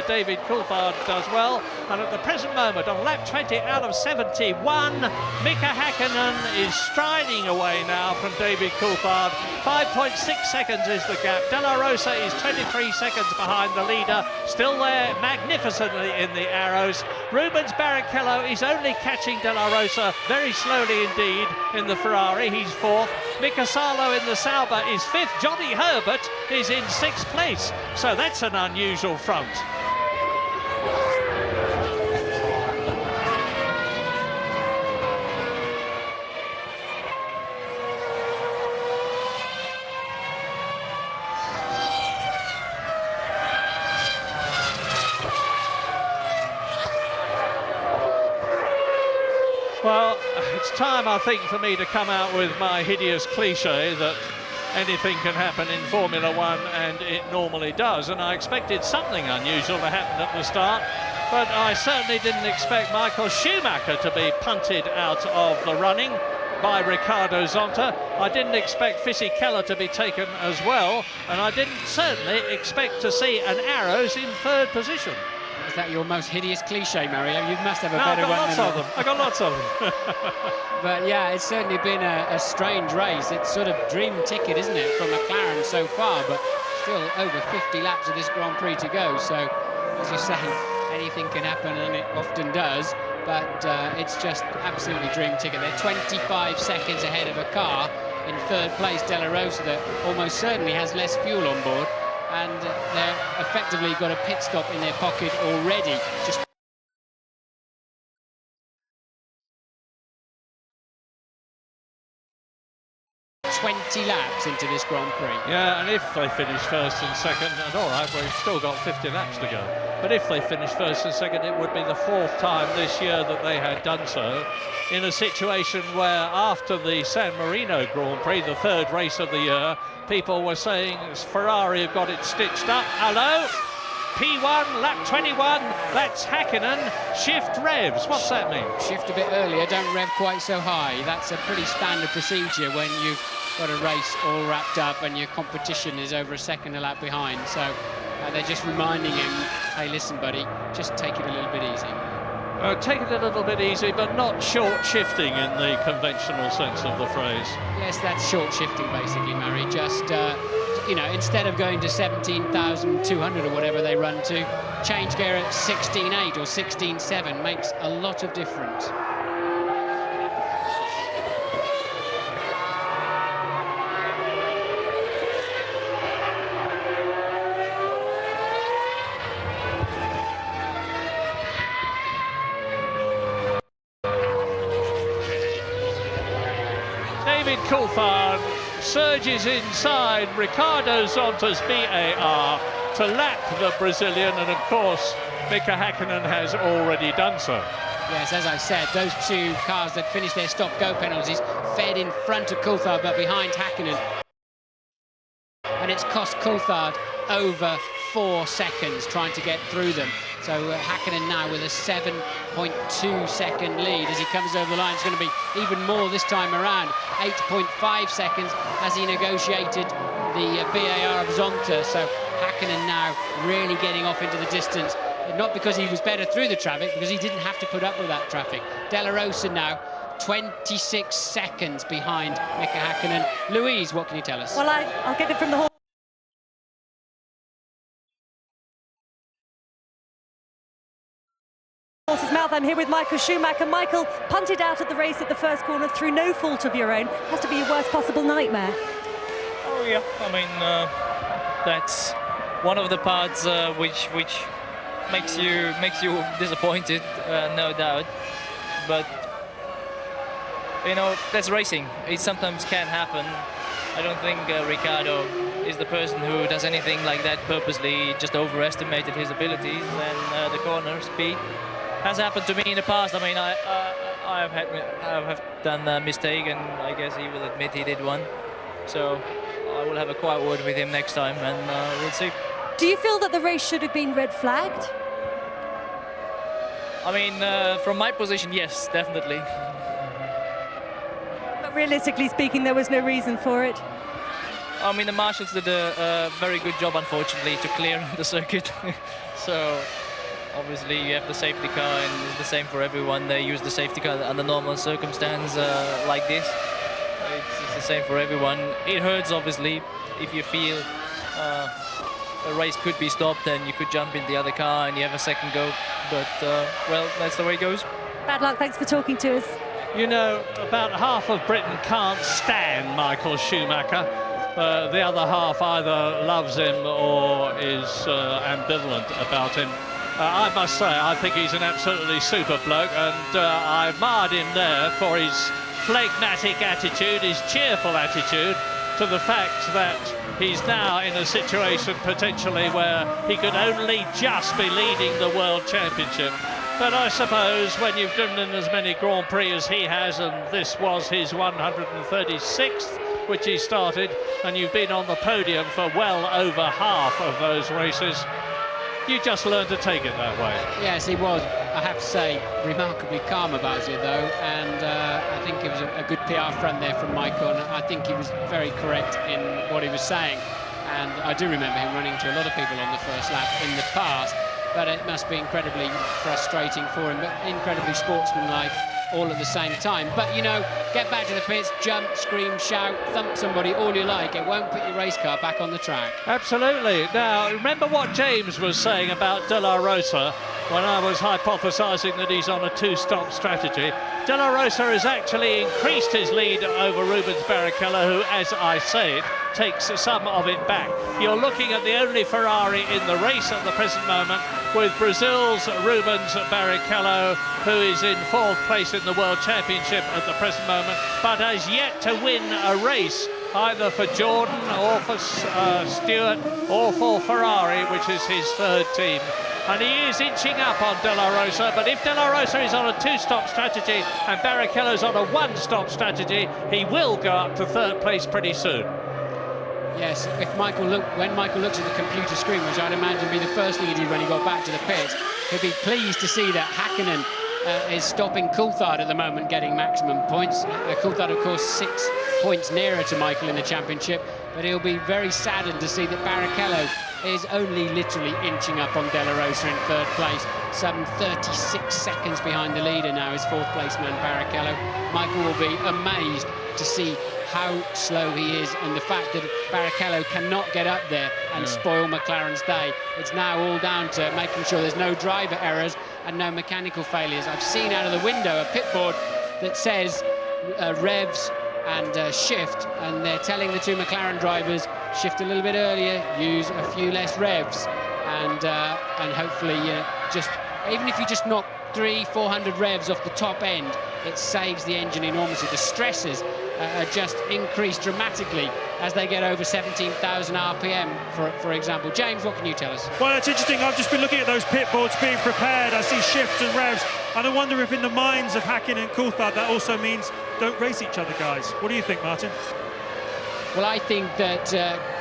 David Coulthard does well. And at the present moment, on lap 20 out of 71, Mika Hakkinen is striding away now from David Coulthard. 5.6 seconds is the gap. De La Rosa is 23 seconds behind the leader, still there magnificently in the arrows. Rubens Barrichello is only catching De La Rosa very slowly indeed in the Ferrari. He's 4th. Mika Salo in the Sauber is 5th. Johnny Herbert is in 6th place. So that's an unusual front. Well, it's time, I think, for me to come out with my hideous cliche that anything can happen in Formula One, and it normally does. And I expected something unusual to happen at the start, but I certainly didn't expect Michael Schumacher to be punted out of the running by Ricardo Zonta. I didn't expect Fisichella to be taken as well, and I didn't certainly expect to see an Arrows in 3rd position. Is that your most hideous cliche, Mario? You must have a No, better one. I got lots of them. But yeah, it's certainly been a strange race. It's sort of dream ticket, isn't it, for McLaren so far, but still over 50 laps of this Grand Prix to go. So, as you say, anything can happen, and it often does, but it's just absolutely dream ticket. They're 25 seconds ahead of a car in 3rd place, De La Rosa, that almost certainly has less fuel on board. And they're effectively got a pit stop in their pocket already. Just 20 laps into this Grand Prix. Yeah, and if they finish 1st and 2nd, and all right, we've still got 50 laps to go. But if they finish 1st and 2nd, it would be the 4th time this year that they had done so, in a situation where after the San Marino Grand Prix, the 3rd race of the year, people were saying Ferrari have got it stitched up. Hello? P1, lap 21, that's Hakkinen, shift revs. What's that mean? Shift a bit earlier, don't rev quite so high. That's a pretty standard procedure when you've got a race all wrapped up and your competition is over a second a lap behind. So they're just reminding him, hey, listen, buddy, just take it a little bit easy. Take it a little bit easy, but not short shifting in the conventional sense of the phrase. Yes, that's short shifting, basically, Murray. Just, you know, instead of going to 17,200 or whatever they run to, change gear at 16.8 or 16.7 makes a lot of difference. David Coulthard surges inside Ricardo Zonta's BAR to lap the Brazilian, and of course Mika Häkkinen has already done so. Yes, as I said, those two cars that finished their stop-go penalties fed in front of Coulthard but behind Häkkinen. And it's cost Coulthard over 4 seconds trying to get through them. So Häkkinen now with a 7.2 second lead as he comes over the line. It's going to be even more this time around. 8.5 seconds as he negotiated the BAR of Zonta. So Häkkinen now really getting off into the distance. Not because he was better through the traffic, because he didn't have to put up with that traffic. Della Rosa now 26 seconds behind Mika Häkkinen. Louise, what can you tell us? Well, I'll get it from the horse's mouth. I'm here with Michael Schumacher. Michael, punted out at the race at the first corner through no fault of your own. Has to be your worst possible nightmare. Oh yeah, I mean that's one of the parts which makes you disappointed, no doubt. But you know, that's racing. It sometimes can happen. I don't think Ricciardo is the person who does anything like that purposely. He just overestimated his abilities, and the corner speed has happened to me in the past. I mean, I have done a mistake, and I guess he will admit he did one. So I will have a quiet word with him next time, and we'll see. Do you feel that the race should have been red flagged? I mean, from my position, yes, definitely. But realistically speaking, there was no reason for it. I mean, the marshals did a very good job, unfortunately, to clear the circuit. So obviously you have the safety car, and it's the same for everyone. They use the safety car under normal circumstances like this. It's the same for everyone. It hurts, obviously, if you feel a race could be stopped, and you could jump in the other car and you have a second go. But, well, that's the way it goes. Bad luck. Thanks for talking to us. You know, about half of Britain can't stand Michael Schumacher. The other half either loves him or is ambivalent about him. I must say, I think he's an absolutely super bloke, and I admired him there for his phlegmatic attitude, his cheerful attitude, to the fact that he's now in a situation potentially where he could only just be leading the World Championship. But I suppose when you've driven in as many Grand Prix as he has, and this was his 136th, which he started, and you've been on the podium for well over half of those races, you just learn to take it that way. Yes, he was, I have to say, remarkably calm about it, though, and I think it was a good PR front there from Michael, and I think he was very correct in what he was saying. And I do remember him running into a lot of people on the first lap in the past, but it must be incredibly frustrating for him, but incredibly sportsmanlike all at the same time. But, you know, get back to the pits, jump, scream, shout, thump somebody, all you like. It won't put your race car back on the track. Absolutely. Now, remember what James was saying about De La Rosa when I was hypothesising that he's on a two-stop strategy. De La Rosa has actually increased his lead over Rubens Barrichello, who, as I say it, takes some of it back. You're looking at the only Ferrari in the race at the present moment, with Brazil's Rubens Barrichello, who is in 4th place in the World Championship at the present moment, but has yet to win a race, either for Jordan or for Stewart or for Ferrari, which is his 3rd team. And he is inching up on De La Rosa, but if De La Rosa is on a two-stop strategy and Barrichello's on a one-stop strategy, he will go up to 3rd place pretty soon. Yes, when Michael looks at the computer screen, which I'd imagine be the first thing he did when he got back to the pits, he'll be pleased to see that Häkkinen is stopping Coulthard at the moment, getting maximum points. Coulthard, of course, 6 points nearer to Michael in the championship, but he'll be very saddened to see that Barrichello is only literally inching up on De La Rosa in 3rd place, some 36 seconds behind the leader now, is 4th place man Barrichello. Michael will be amazed to see how slow he is, and the fact that Barrichello cannot get up there and spoil McLaren's day. It's now all down to making sure there's no driver errors and no mechanical failures. I've seen out of the window a pit board that says revs and shift, and they're telling the two McLaren drivers shift a little bit earlier, use a few less revs, and hopefully just even if you just knock 300-400 revs off the top end, it saves the engine enormously. The stresses just increase dramatically as they get over 17,000 RPM, for example. James, what can you tell us? Well, it's interesting. I've just been looking at those pit boards being prepared. I see shifts and revs, and I wonder if in the minds of Häkkinen and Coulthard that also means don't race each other, guys. What do you think, Martin? Well, I think that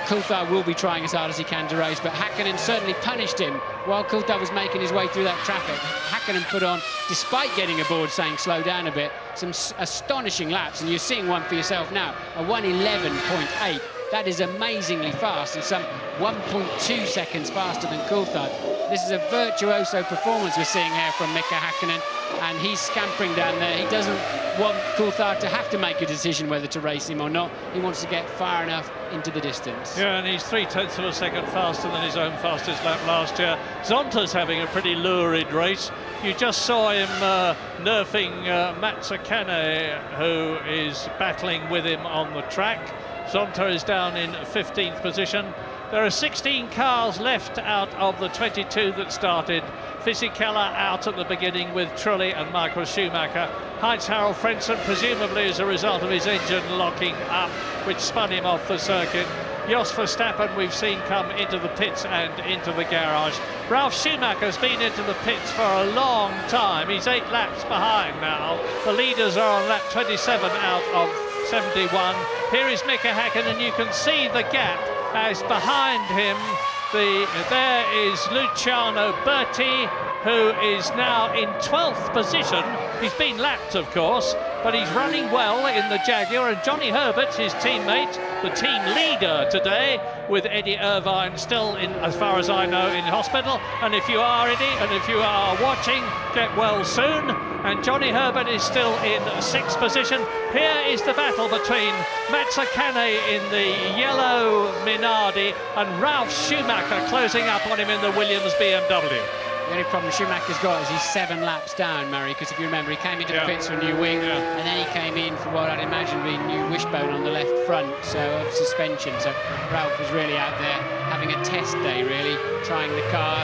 Coulthard will be trying as hard as he can to race, but Häkkinen certainly punished him while Coulthard was making his way through that traffic. Häkkinen put on, despite getting a board saying slow down a bit, some astonishing laps, and you're seeing one for yourself now, a 1:11.8. That is amazingly fast, and some 1.2 seconds faster than Coulthard. This is a virtuoso performance we're seeing here from Mika Häkkinen, and he's scampering down there. He doesn't want Coulthard to have to make a decision whether to race him or not. He wants to get far enough into the distance. Yeah, and he's 0.3 of a second faster than his own fastest lap last year. Zonta's having a pretty lurid race. You just saw him nerfing Matsakane, who is battling with him on the track. Zonta is down in 15th position. There are 16 cars left out of the 22 that started. Fisichella out at the beginning with Trulli and Michael Schumacher. Heinz-Harald Frentzen, presumably as a result of his engine locking up, which spun him off the circuit. Jos Verstappen we've seen come into the pits and into the garage. Ralf Schumacher's been into the pits for a long time. He's 8 laps behind now. The leaders are on lap 27 out of 71. Here is Mika Häkkinen, and you can see the gap as behind him there is Luciano Berti, who is now in 12th position. He's been lapped, of course, but he's running well in the Jaguar, and Johnny Herbert, his teammate, the team leader today, with Eddie Irvine still, in, as far as I know, in hospital. And if you are Eddie, and if you are watching, get well soon. And Johnny Herbert is still in 6th position. Here is the battle between Matsakane in the yellow Minardi and Ralf Schumacher closing up on him in the Williams BMW. The only problem Schumacher's got is he's 7 laps down, Murray, because if you remember, he came into the pits for a new wing, and then he came in for what I'd imagine being new wishbone on the left front, so of suspension. So Ralph was really out there having a test day, really, trying the car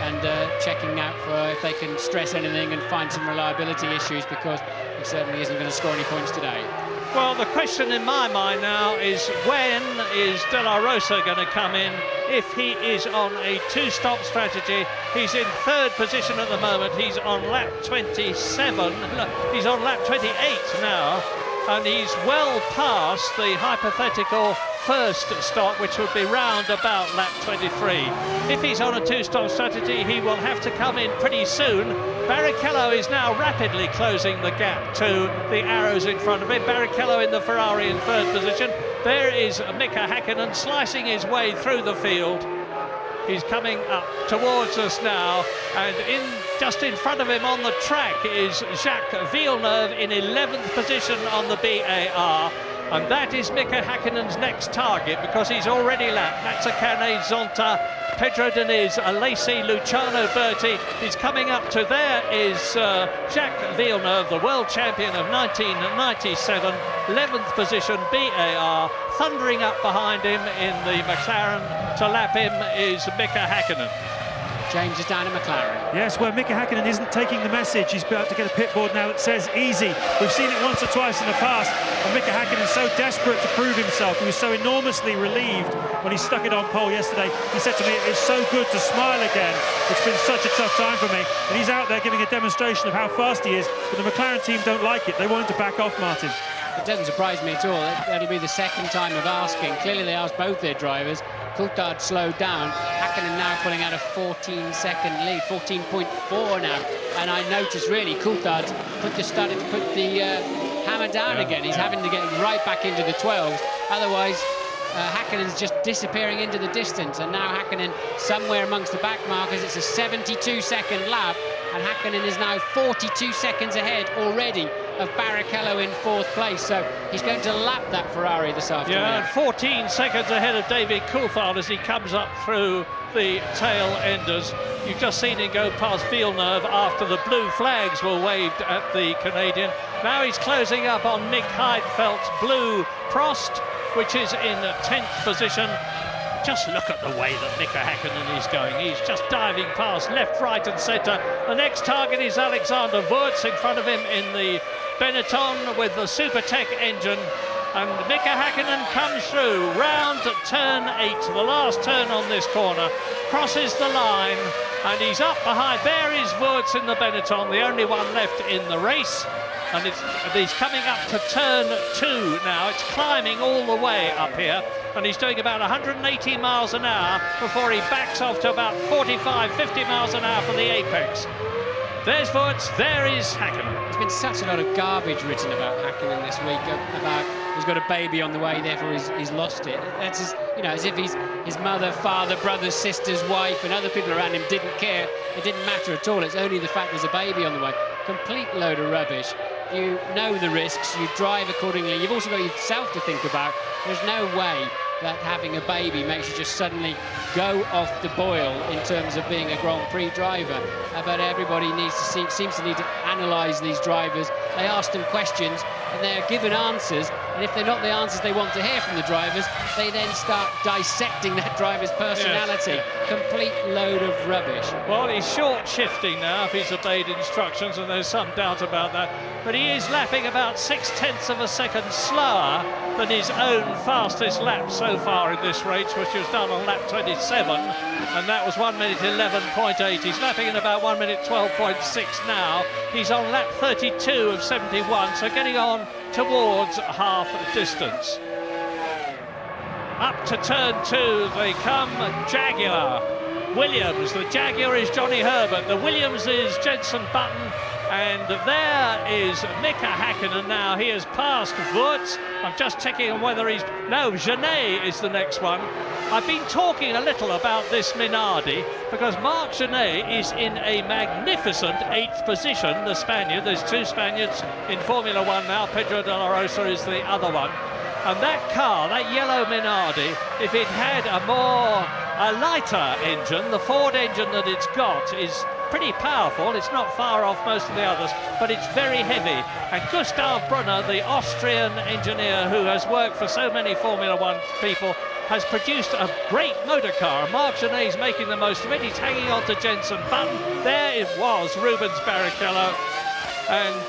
and checking out for if they can stress anything and find some reliability issues, because he certainly isn't going to score any points today. Well, the question in my mind now is, when is De La Rosa going to come in? If he is on a 2-stop strategy, he's in 3rd position at the moment. He's on lap 27. No, he's on lap 28 now, and he's well past the hypothetical first stop, which would be round about lap 23. If he's on a 2-stop strategy, he will have to come in pretty soon. Barrichello is now rapidly closing the gap to the arrows in front of him. Barrichello in the Ferrari in 3rd position. There is Mika Häkkinen slicing his way through the field. He's coming up towards us now, and just in front of him on the track is Jacques Villeneuve in 11th position on the BAR. And that is Mika Häkkinen's next target, because he's already lapped Matsakane, Zonta, Pedro Diniz, Alesi, Luciano Berti. He's coming up to there is Jacques Villeneuve, the world champion of 1997, 11th position BAR. Thundering up behind him in the McLaren to lap him is Mika Häkkinen. James is down in McLaren. Yes, well, Mika Häkkinen isn't taking the message. He's about to get a pit board now that says easy. We've seen it once or twice in the past, and Mika Häkkinen is so desperate to prove himself. He was so enormously relieved when he stuck it on pole yesterday. He said to me, it's so good to smile again. It's been such a tough time for me. And he's out there giving a demonstration of how fast he is, but the McLaren team don't like it. They want him to back off, Martin. It doesn't surprise me at all. That'll be the second time of asking. Clearly they asked both their drivers. Coulthard slowed down. Häkkinen now pulling out a 14-second lead, 14.4 now. And I noticed really Coulthard started to put the hammer down again. He's having to get right back into the 12s. Otherwise, Häkkinen's just disappearing into the distance. And now Häkkinen somewhere amongst the back markers. It's a 72-second lap, and Häkkinen is now 42 seconds ahead already of Barrichello in 4th place, so he's going to lap that Ferrari this afternoon. Yeah, and 14 seconds ahead of David Coulthard as he comes up through the tail enders. You've just seen him go past Villeneuve after the blue flags were waved at the Canadian. Now he's closing up on Nick Heidfeldt's blue Prost, which is in 10th position. Just look at the way that Mika Häkkinen is going. He's just diving past left, right and centre. The next target is Alexander Wurz in front of him in the Benetton with the Supertech engine. And Mika Häkkinen comes through round turn 8, the last turn on this corner, crosses the line, and he's up behind. There is Wurz in the Benetton, the only one left in the race. And he's coming up to turn 2 now. It's climbing all the way up here, and he's doing about 180 miles an hour before he backs off to about 45, 50 miles an hour for the apex. There's Wurz, there is Häkkinen. There's been such a lot of garbage written about Häkkinen this week, about he's got a baby on the way, therefore he's lost it. It's as, as if his mother, father, brothers, sisters, wife and other people around him didn't care. It didn't matter at all. It's only the fact there's a baby on the way. Complete load of rubbish. You know the risks, you drive accordingly. You've also got yourself to think about. There's no way that having a baby makes you just suddenly go off the boil in terms of being a Grand Prix driver. But everybody seems to need to analyse these drivers. They ask them questions and they're given answers, and if they're not the answers they want to hear from the drivers, they then start dissecting that driver's personality. Yes. Complete load of rubbish. Well, he's short shifting now if he's obeyed instructions, and there's some doubt about that. But he is lapping about 0.6 of a second slower than his own fastest lap so far in this race, which was done on lap 27, and that was 1 minute 11.8. He's lapping in about 1 minute 12.6 now. He's on lap 32 of 71, so getting on towards half distance. Up to turn 2 they come. Jaguar, Williams. The Jaguar is Johnny Herbert. The Williams is Jenson Button. And there is Mika Häkkinen now. He has passed Wurz. I'm just checking on whether he's... No, Genet is the next one. I've been talking a little about this Minardi because Marc Genet is in a magnificent 8th position, the Spaniard. There's 2 Spaniards in Formula 1 now. Pedro de la Rosa is the other one. And that car, that yellow Minardi, if it had a lighter engine, the Ford engine that it's got is pretty powerful. It's not far off most of the others, but it's very heavy. And Gustav Brunner, the Austrian engineer who has worked for so many Formula 1 people, has produced a great motor car. Marc Genet is making the most of it. He's hanging on to Jenson Button. There it was, Rubens Barrichello. And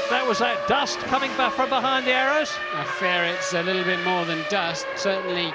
that was that dust coming back from behind the arrows. I fear it's a little bit more than dust. Certainly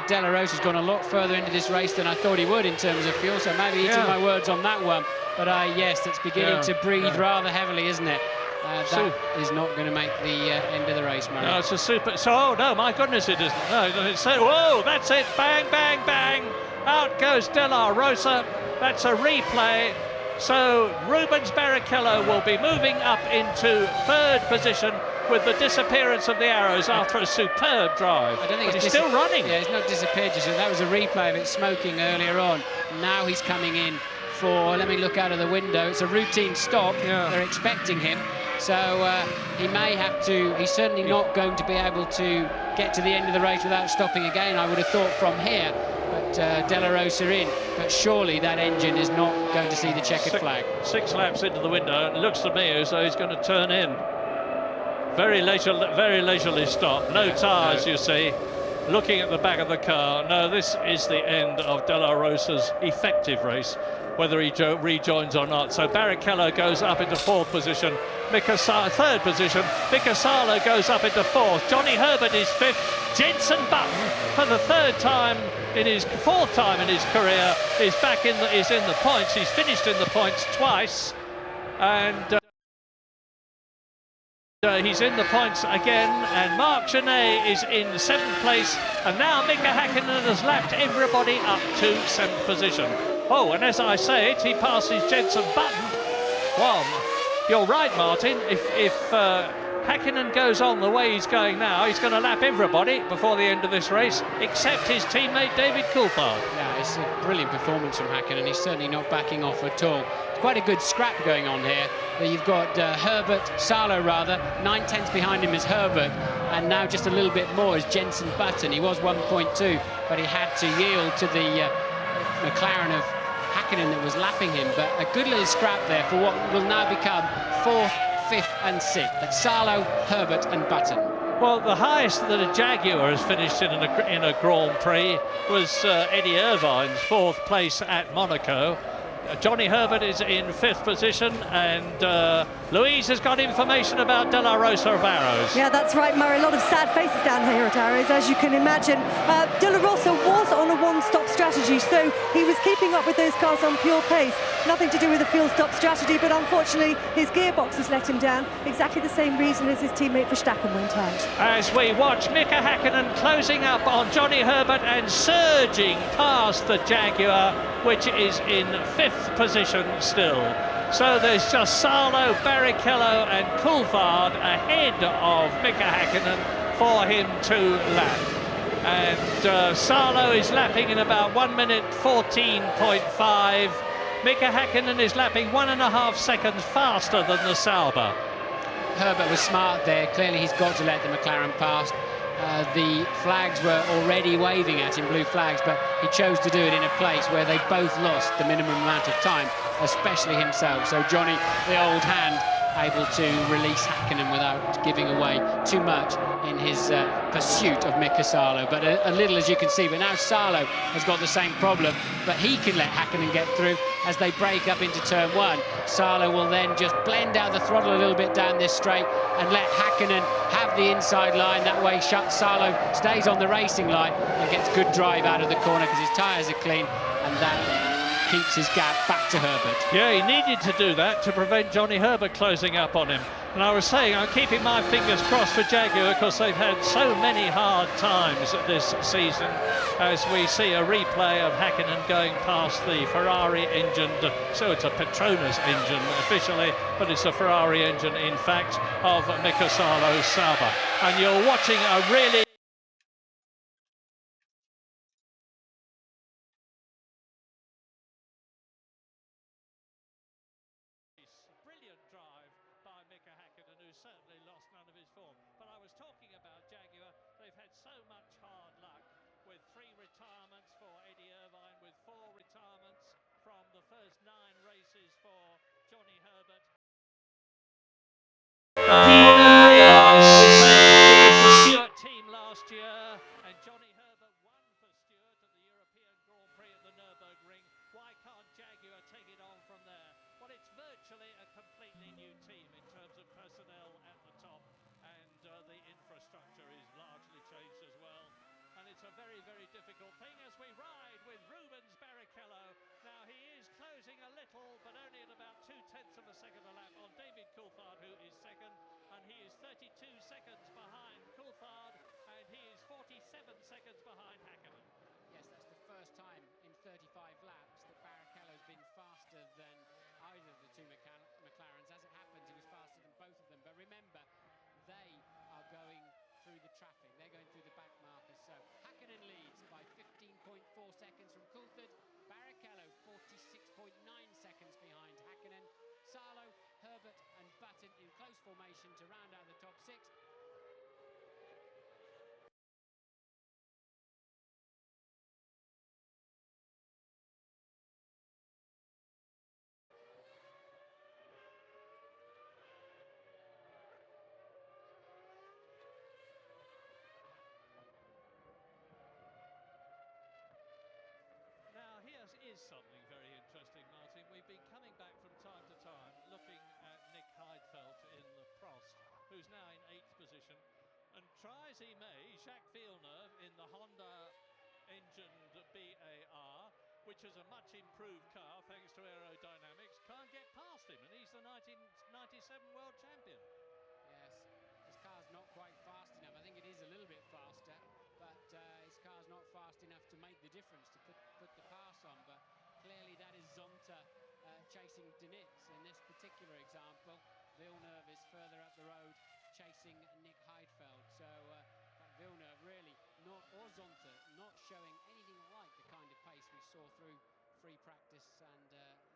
De La Rosa's gone a lot further into this race than I thought he would in terms of fuel, so maybe he took my words on that one. But yes, it's beginning to breathe rather heavily, isn't it? That is not going to make the end of the race, Murray. No, it's a super... So, oh, no, my goodness, it isn't. No, it's so... Whoa, that's it. Bang, bang, bang. Out goes De La Rosa. That's a replay. So Rubens Barrichello will be moving up into 3rd position with the disappearance of the arrows after a superb drive. I don't think he's still running. Yeah, it's not disappeared just yet. That was a replay of it smoking earlier on. Now he's coming in for, let me look out of the window, it's a routine stop. They're expecting him. So he may have to, he's certainly not going to be able to get to the end of the race without stopping again, I would have thought, from here. But De La Rosa in, but surely that engine is not going to see the checkered flag. 6 laps into the window, and it looks to me as though he's going to turn in. Very leisurely stop. No tyres, you see. Looking at the back of the car. No, this is the end of De La Rosa's effective race, whether he rejoins or not. So Barrichello goes up into 4th position. 3rd position. Mika Salo goes up into 4th. Johnny Herbert is 5th. Jenson Button, for the 4th time in his career, is in the points. He's finished in the points twice, and he's in the points again. And Marc Genet is in 7th place, and now Mika Häkkinen has lapped everybody up to 7th position. Oh, and as I say it, he passes Jenson Button. Well, you're right, Martin. If Häkkinen goes on the way he's going now, he's going to lap everybody before the end of this race, except his teammate David Coulthard. Yeah, it's a brilliant performance from Häkkinen. He's certainly not backing off at all. It's quite a good scrap going on here. You've got Salo 9/10 behind him is Herbert, and now just a little bit more is Jenson Button. He was 1.2, but he had to yield to the McLaren of Häkkinen that was lapping him. But a good little scrap there for what will now become 4th, 5th and 6th. That's Salo, Herbert and Button. Well, the highest that a Jaguar has finished in a Grand Prix was Eddie Irvine's 4th place at Monaco. Johnny Herbert is in 5th position, and Louise has got information about De La Rosa of Arrows. Yeah, that's right, Murray. A lot of sad faces down here at Arrows, as you can imagine. De La Rosa was on a one-stop strategy, so he was keeping up with those cars on pure pace. Nothing to do with the fuel stop strategy, but unfortunately his gearbox has let him down. Exactly the same reason as his teammate Verstappen went out. As we watch Mika Hakkinen closing up on Johnny Herbert and surging past the Jaguar, which is in 5th position still. So there's just Salo, Barrichello and Coulthard ahead of Mika Hakkinen for him to lap. And Salo is lapping in about 1 minute 14.5. Mika Hakkinen is lapping 1.5 seconds faster than the Sauber. Herbert was smart there. Clearly he's got to let the McLaren pass. The flags were already waving at him, blue flags, but he chose to do it in a place where they both lost the minimum amount of time, especially himself. So Johnny, the old hand, able to release Hakkinen without giving away too much in his pursuit of Mika Salo. But a little, as you can see, but now Salo has got the same problem, but he can let Hakkinen get through as they break up into turn 1. Salo will then just blend out the throttle a little bit down this straight and let Hakkinen have the inside line. That way Salo stays on the racing line and gets good drive out of the corner because his tyres are clean, and that keeps his gap back to Herbert. Yeah, he needed to do that to prevent Johnny Herbert closing up on him. And I was saying, I'm keeping my fingers crossed for Jaguar because they've had so many hard times this season, as we see a replay of Hakkinen going past the Ferrari engine. So it's a Petronas engine officially, but it's a Ferrari engine in fact of Mika Salo Sauber. And you're watching a really brilliant drive by Mika Hakkinen, who's certainly lost none of his form. But I was talking about Jaguar. They've had so much hard luck with 3 retirements for Eddie Irvine, with 4 retirements from the first 9 races for Johnny Herbert. Stewart team last year, and Johnny Herbert won for Stewart at the European Grand Prix at the Nürburgring. Why can't Jaguar take it on from there? Well, it's virtually a completely new team in terms of personnel at the top, and the infrastructure is largely changed as well. And it's a very, very difficult thing as we ride with Rubens Barrichello. Now he is closing a little, but only at about 0.2 of a second a lap on David Coulthard, who is second, and he is 32 seconds behind Coulthard, and he is 47 seconds behind Hakkinen. Yes, that's the first time in 35 laps that Barrichello's been faster than either of the two McLarens. As it happens, he was faster than both of them. But remember, they are going through the traffic. They're going through the back markers. So Hakkinen leads by 15.4 seconds from Coulthard. Barrichello 46.9 seconds behind Hakkinen. Salo, Herbert and Button in close formation to round out the top 6. Now, here is something very interesting, Martin. We've been coming back from time to time looking at Nick Heidfeld in the Prost, who's now in 8th position. And try as he may, Jacques Villeneuve in the Honda engined BAR, which is a much improved car thanks to aerodynamics, can't get past him, and he's the 1997 world champion. Yes, his car's not quite fast enough. I think it is a little bit faster, but his car's not fast enough to make the difference, to put the pass on. But clearly that is Zonta chasing Diniz in this particular example. Villeneuve is further up the road chasing Nick Heidfeld. So Villeneuve really not, or Zonta, not showing anything like the kind of pace we saw through free practice and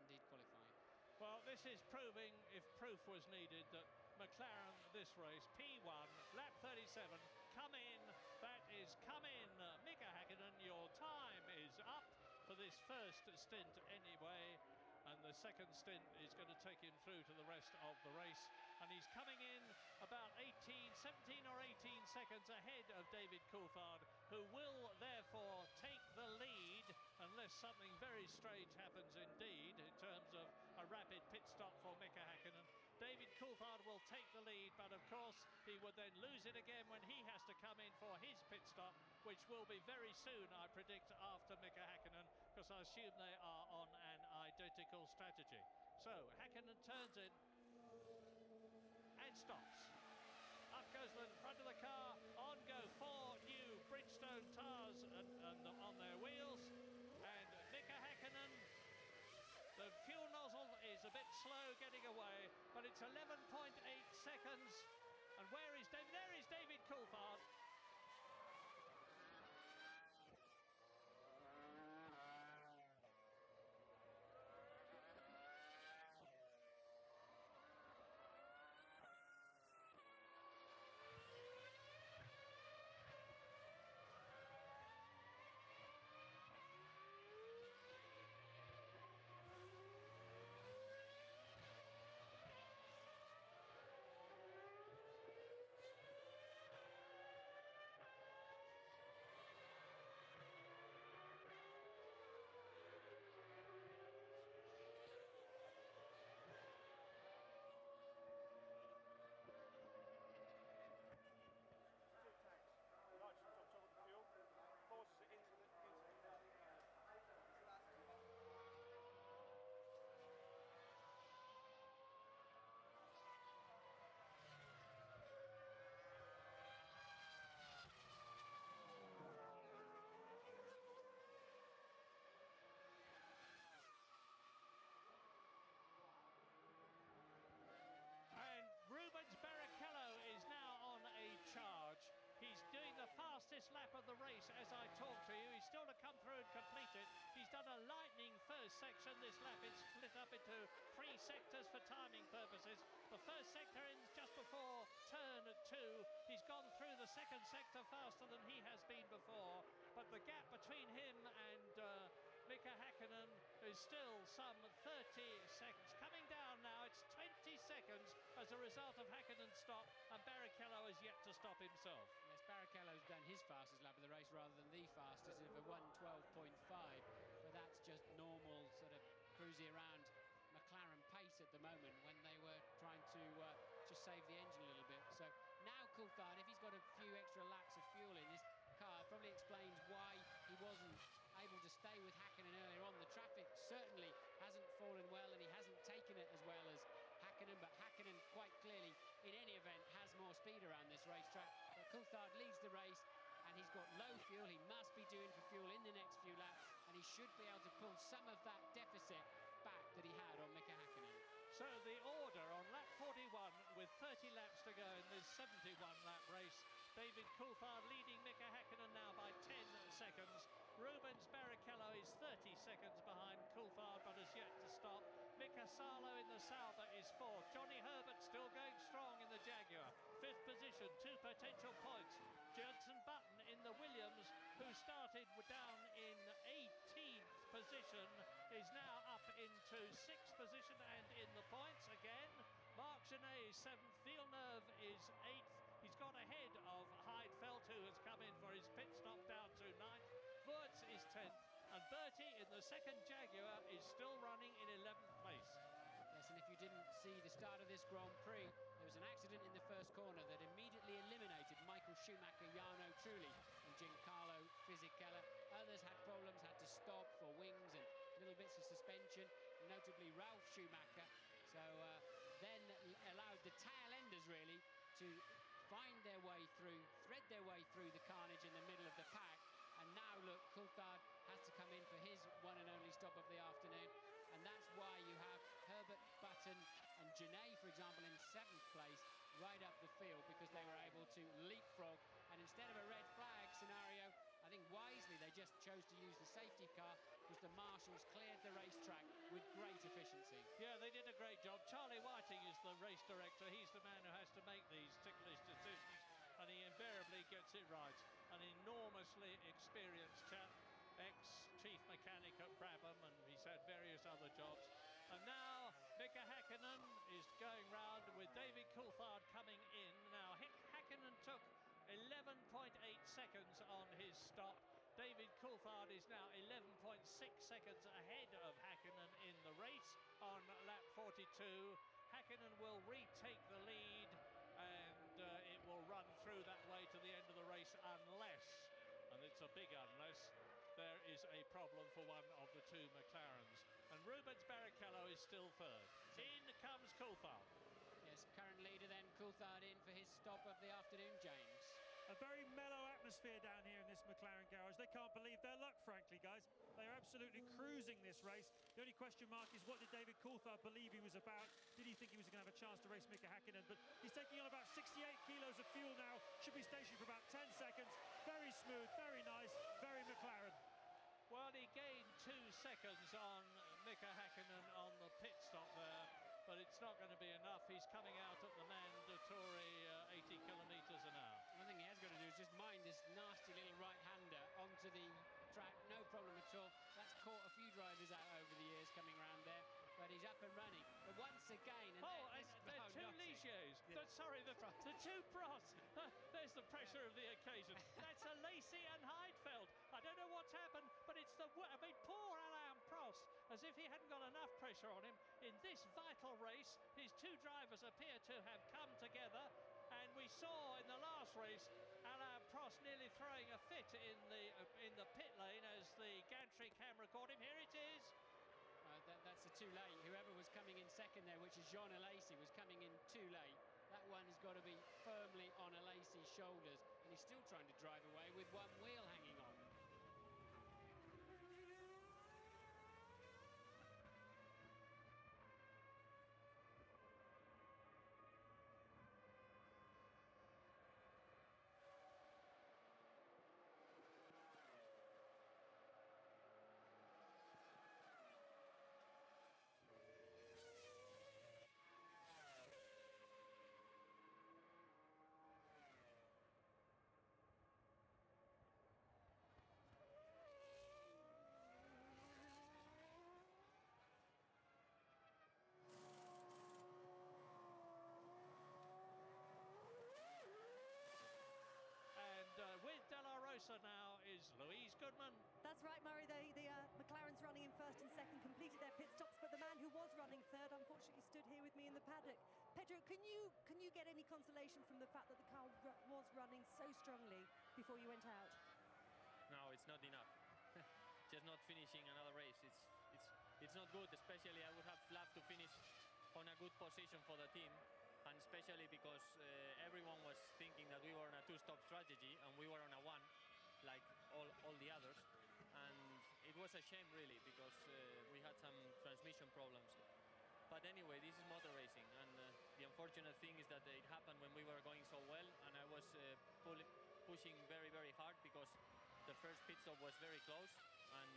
indeed qualifying. Well, this is proving, if proof was needed, that McLaren this race, P1, lap 37, come in, that is come in. Mika Hakkinen, your time is up for this first stint anyway, and the second stint is going to take him through to the rest of the race, and he's coming in about 17 or 18 seconds ahead of David Coulthard, who will therefore take the lead unless unless something very strange happens indeed in terms of a rapid pit stop for Mika Häkkinen, David Coulthard will take the lead, but of course he would then lose it again when he has to come in for his pit stop, which will be very soon, I predict, after Mika Häkkinen, because I assume they are on an identical strategy. So Häkkinen turns in and stops. Up goes the front of the car, on go 4 new Bridgestone tyres on their wheels, and Mika Häkkinen, the fuel nozzle is a bit slow getting away, but it's 11.8 seconds. And where is David? There is David Coulthard. And Rubens Barrichello is now on a charge. He's doing the fastest lap of the race as I talk to you. He's still to come through and complete it. He's done a lightning first section this lap. It's split up into 3 sectors for timing purposes. The first sector ends just before turn 2. He's gone through the second sector faster than he has been before. But the gap between him and Mika Häkkinen is still some 30 seconds. Coming down now, it's 20 seconds as a result of Häkkinen's stop, and Barrichello is yet to stop himself. Yes, Barrichello's done his fastest lap of the race rather than the fastest of a 1:12.5, but that's just normal sort of cruising around McLaren pace at the moment when they were trying to just save the engine a little bit. So now Coulthard, if he's got a few extra laps of fuel in his car, it probably explains why he wasn't able to stay with Häkkinen earlier on. The traffic certainly hasn't fallen well, and he hasn't taken it as well as Häkkinen, but Häkkinen quite clearly, in any event, has more speed around this racetrack. But Coulthard leads the race, and he's got low fuel. He must be doing for fuel in the next few laps, and he should be able to pull some of that deficit back that he had on Mika Häkkinen. So the order on lap 41 with 30 laps to go in this 71-lap race. David Coulthard leading Mika Häkkinen now by 10 seconds. Rubens Barrichello is 30 seconds behind Coulthard, but has yet to stop. Mika Salo in the Sauber is 4th. Johnny Herbert still going strong in the Jaguar. 5th position, 2 potential points. Jenson Button in the Williams, who started down in 18th position, is now up into 6th position and in the points again. Marc Genet is 7th. Villeneuve is 8th. He's got ahead of Heidfeld, who has come in for his pit stop, down to 9th. Wurz is 10th. And Bertie in the second Jaguar is still running in 11th place. Yes, and if you didn't see the start of this Grand Prix, there was an accident in the first corner that immediately eliminated Michael Schumacher, Jarno Trulli and Giancarlo Fisichella. Others had problems, had to stop for wings and little bits of suspension, notably Ralf Schumacher. So then allowed the tail enders really to find their way through, thread their way through the carnage in the middle of the pack. And now, look, Coulthard has to come in for his one and only stop of the afternoon. And that's why you have Herbert, Button and Genet, for example, in 7th place right up the field, because they were able to leapfrog. And instead of a red flag scenario, I think wisely they just chose to use the safety car, because the marshals cleared the racetrack with great efficiency. Yeah, they did a great job. Charlie Whiting is the race director. He's the man who has to make these ticklish decisions, and he invariably gets it right. An enormously experienced chap, ex-chief mechanic at Brabham, and he's had various other jobs. And now Mika Häkkinen is going round with David Coulthard coming in. Now Häkkinen took 11.8 seconds on his stop. David Coulthard is now 11.6 6 seconds ahead of Häkkinen in the race on lap 42. Häkkinen will retake the lead, and it will run through that way to the end of the race unless, and it's a big unless, there is a problem for one of the two McLarens. And Rubens Barrichello is still third. In comes Coulthard. Yes, current leader then, Coulthard in for his stop of the afternoon, James. A very mellow atmosphere down here in this McLaren garage. They can't believe their luck, frankly, guys. They are absolutely cruising this race. The only question mark is, what did David Coulthard believe he was about? Did he think he was going to have a chance to race Mika Häkkinen? But he's taking on about 68 kilos of fuel now. Should be stationed for about 10 seconds. Very smooth, very nice, very McLaren. Well, he gained 2 seconds on Mika Häkkinen on the pit stop there, but it's not going to be enough. He's coming out at the mandatory 80 kilometres an hour. One thing he has got to do is just mind this nasty little right-hander onto the track. No problem at all. That's caught a few drivers out over the years coming around there, but he's up and running. But once again... And there are two Ligiers. Sorry, the two Prosts. There's the pressure of the occasion. That's a Lacey and Heidfeld. I don't know what's happened, but it's poor Alain Prost, as if he hadn't got enough pressure on him. In this vital race, his two drivers appear to have come together, and we saw in the last race Alain Prost nearly throwing a fit in the pit lane as the gantry camera caught him. Here it is. That's too late. Whoever was coming in second there, which is Jean Alesi, was coming in too late. That one has got to be firmly on Alesi's shoulders, and he's still trying to drive away with one wheel hanging off. With De La Rosa now is Louise Goodman. That's right, Murray. The McLaren's running in first and second, completed their pit stops, but the man who was running third unfortunately stood here with me in the paddock. Pedro, can you get any consolation from the fact that the car was running so strongly before you went out? No, it's not enough. Just not finishing another race. It's not good. Especially, I would have loved to finish on a good position for the team. And especially because everyone was thinking that we were on a two-stop strategy and we were on a one, like all the others. And it was a shame, really, because we had some transmission problems. But anyway, this is motor racing, and the unfortunate thing is that it happened when we were going so well, and I was pushing very, very hard because the first pit stop was very close, and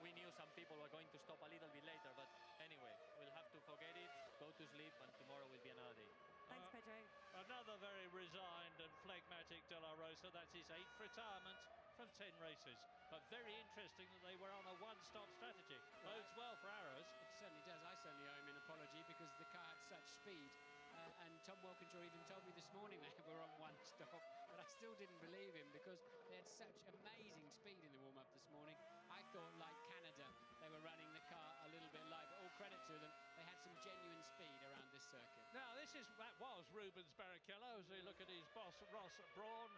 we knew some people were going to stop a little bit later. But anyway, we'll have to forget it, go to sleep, and tomorrow will be another day. Thanks, Pedro. Another very resigned and phlegmatic De La Rosa. That's his 8th retirement from 10 races. But very interesting that they were on a one-stop strategy. Bodes well for Arrows. It certainly does. I certainly owe him an apology because the car had such speed. And Tom Walkinshaw even told me this morning they were on one stop, but I still didn't believe him because they had such amazing speed in the warm-up this morning. I thought, like Canada, they were running the car a little bit light, but all credit to them, they had some genuine speed around this circuit. Now, that was Rubens Barrichello as we look at his boss, Ross Brawn,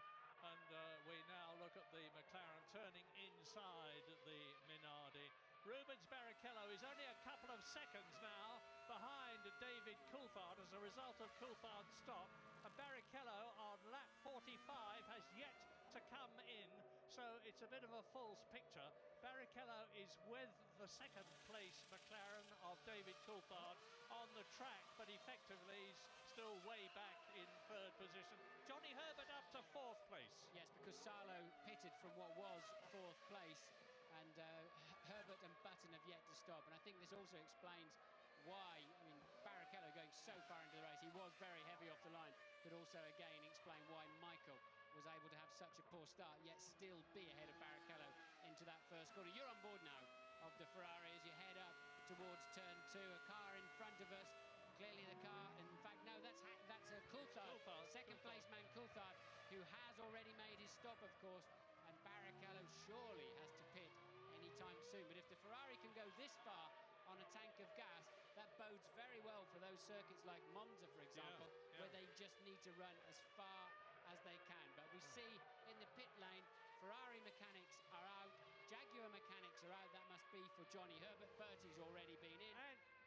and we now look at the McLaren turning inside the Minardi. Rubens Barrichello is only a couple of seconds now behind David Coulthard as a result of Coulthard's stop. And Barrichello on lap 45 has yet to come in, so it's a bit of a false picture. Barrichello is with the second place McLaren of David Coulthard on the track, but effectively he's still way back in third position. Johnny Herbert up to fourth place. Yes, because Salo pitted from what was fourth place, and Herbert and Button have yet to stop. And I think this also explains why, I mean, Barrichello going so far into the race, he was very heavy off the line, could also again explain why Michael was able to have such a poor start, yet still be ahead of Barrichello into that first corner. You're on board now of the Ferrari as you head up towards turn 2. A car in front of us. Clearly the car, in fact, no, that's a Coulthard, second place man Coulthard, who has already made his stop, of course, and Barrichello surely has to pit anytime soon. But if the Ferrari can go this far on a tank of gas, that bodes very well for those circuits like Monza, for example, where they just need to run as far as they can. But we see in the pit lane, Ferrari mechanics are out, Jaguar mechanics are out. That must be for Johnny Herbert. Bertie's already been in.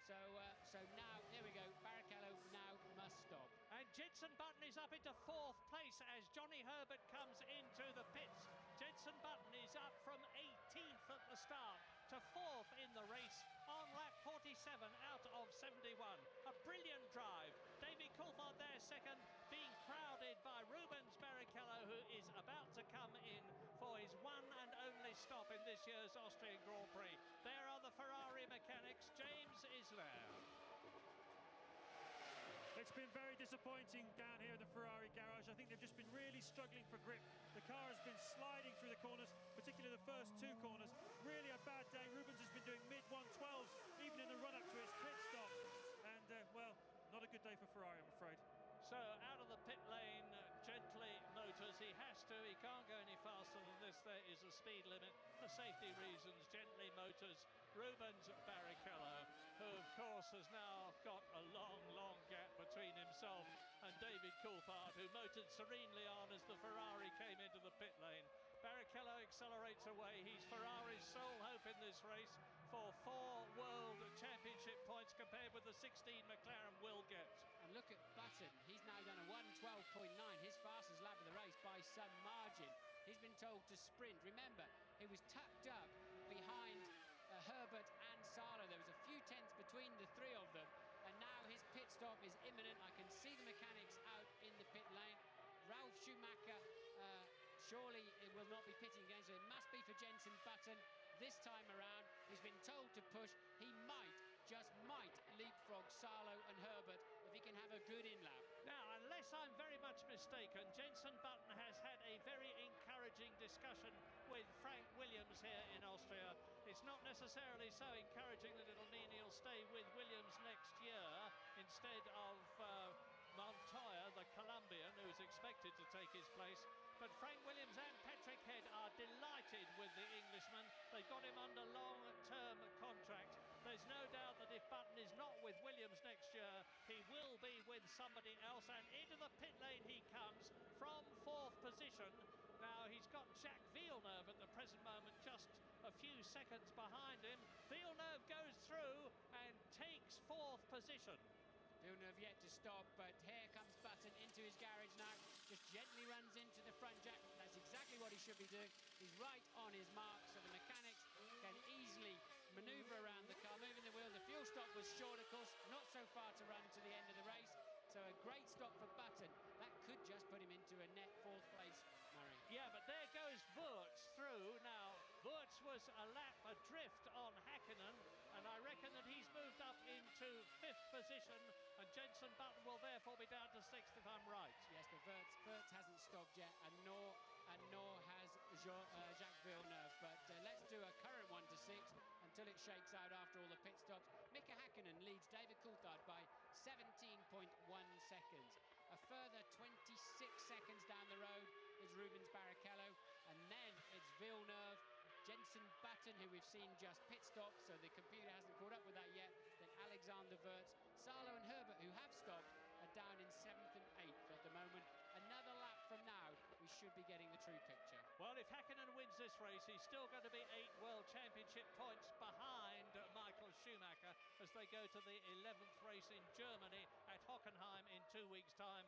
So now, there we go, Barrichello now must stop. And Jenson Button is up into 4th place as Johnny Herbert comes into the pits. Jenson Button is up from 18th at the start to 4th in the race on lap 47 out of 71. A brilliant drive. David Coulthard there second, being crowded by Rubens Barrichello, who is about to come in for his one and only stop in this year's Austrian Grand Prix. There are the Ferrari mechanics. James is there. It's been very disappointing down here in the Ferrari garage. I think they've just been really struggling for grip. The car has been sliding through the corners, particularly the first 2 corners. Really a bad day. Rubens has been doing mid-112s, even in the run-up to his pit stop. And, well, not a good day for Ferrari, I'm afraid. So out of the pit lane, Gently Motors. He has to, he can't go any faster than this. There is a speed limit for safety reasons. Gently Motors, Rubens Barrichello, who of course has now got a long gap between himself and David Coulthard, who motored serenely on as the Ferrari came into the pit lane. Barrichello accelerates away. He's Ferrari's sole hope in this race for 4 World Championship points compared with the 16 McLaren will get. And look at Button. He's now done a 1:12.9, his fastest lap of the race by some margin. He's been told to sprint. Remember, he was tucked up behind Herbert and Salo. There was a few tenths between the 3 of them, and now his pit stop is imminent. I can see the mechanics out in the pit lane. Ralf Schumacher, surely it will not be pitting again, so it must be for Jenson Button this time around. He's been told to push. He might, just might, leapfrog Salo and Herbert if he can have a good in-lap. Now, unless I'm very much mistaken, Jenson Button has had a very encouraging discussion with Frank Williams here in Austria. It's not necessarily so encouraging that it'll mean he'll stay with Williams next year instead of Montoya, the Colombian, who's expected to take his place. But Frank Williams and Patrick Head are delighted with the Englishman. They've got him under long-term contract. There's no doubt that if Button is not with Williams next year, he will be with somebody else. And into the pit lane he comes from 4th position. Now, he's got Jacques Villeneuve at the present moment just a few seconds behind him. Villeneuve goes through and takes 4th position. Villeneuve yet to stop, but here comes Button into his garage now. Just gently runs into the front jack. That's exactly what he should be doing. He's right on his mark, so the mechanics can easily manoeuvre around the car, moving the wheel. The fuel stop was short, of course, not so far to run to the end of the race. So a great stop for Button. That could just put him into a net 4th place, Murray. Yeah, but there goes Wurz through. Now, Wurz was a lap adrift on Hakkinen, and I reckon that he's moved up into 5th position, and Jenson Button will therefore be down to 6th if I'm right. Yes, but Wurz hasn't stopped yet, and nor has Jacques Villeneuve. But let's do a current 1 to 6 until it shakes out after all the pit stops. Mika Hakkinen leads David Coulthard by 17.1 seconds. A further 26 seconds down the road is Rubens Barrichello, and then it's Villeneuve, Jenson Button, who we've seen just pit stop, so the computer hasn't caught up with that yet, then Alexander Wurz. Salo and Herbert, who have stopped, are down in 7th and 8th at the moment. Another lap from now, we should be getting the true picture. Well, if Hakkinen wins this race, he's still going to be 8 World Championship points behind Michael Schumacher as they go to the 11th race in Germany at Hockenheim in 2 weeks' time.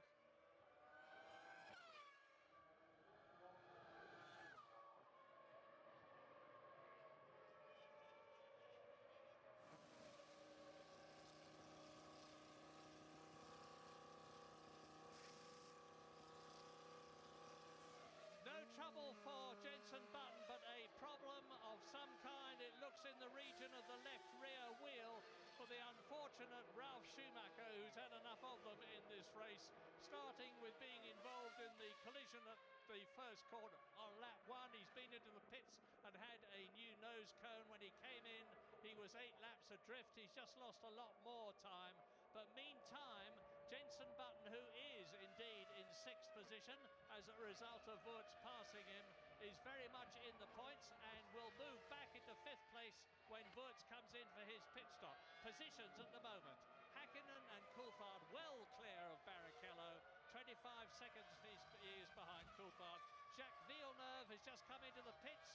No trouble for Jenson Button, but a problem of some kind. It looks in the region of the left rear wheel for the unfortunate Ralf Schumacher, who's had enough of them in this race, starting with being involved in the collision at the first corner on lap 1. He's been into the pits and had a new nose cone. When he came in, he was 8 laps adrift. He's just lost a lot more time. But meantime, Jenson Button, who is indeed in 6th position as a result of Wurz passing him, is very much in the points and will move back into 5th place when Wurz comes in for his pit stop. Positions at the moment: Hakkinen and Coulthard well clear of Barrichello. 25 seconds he is behind Coulthard. Jacques Villeneuve has just come into the pits,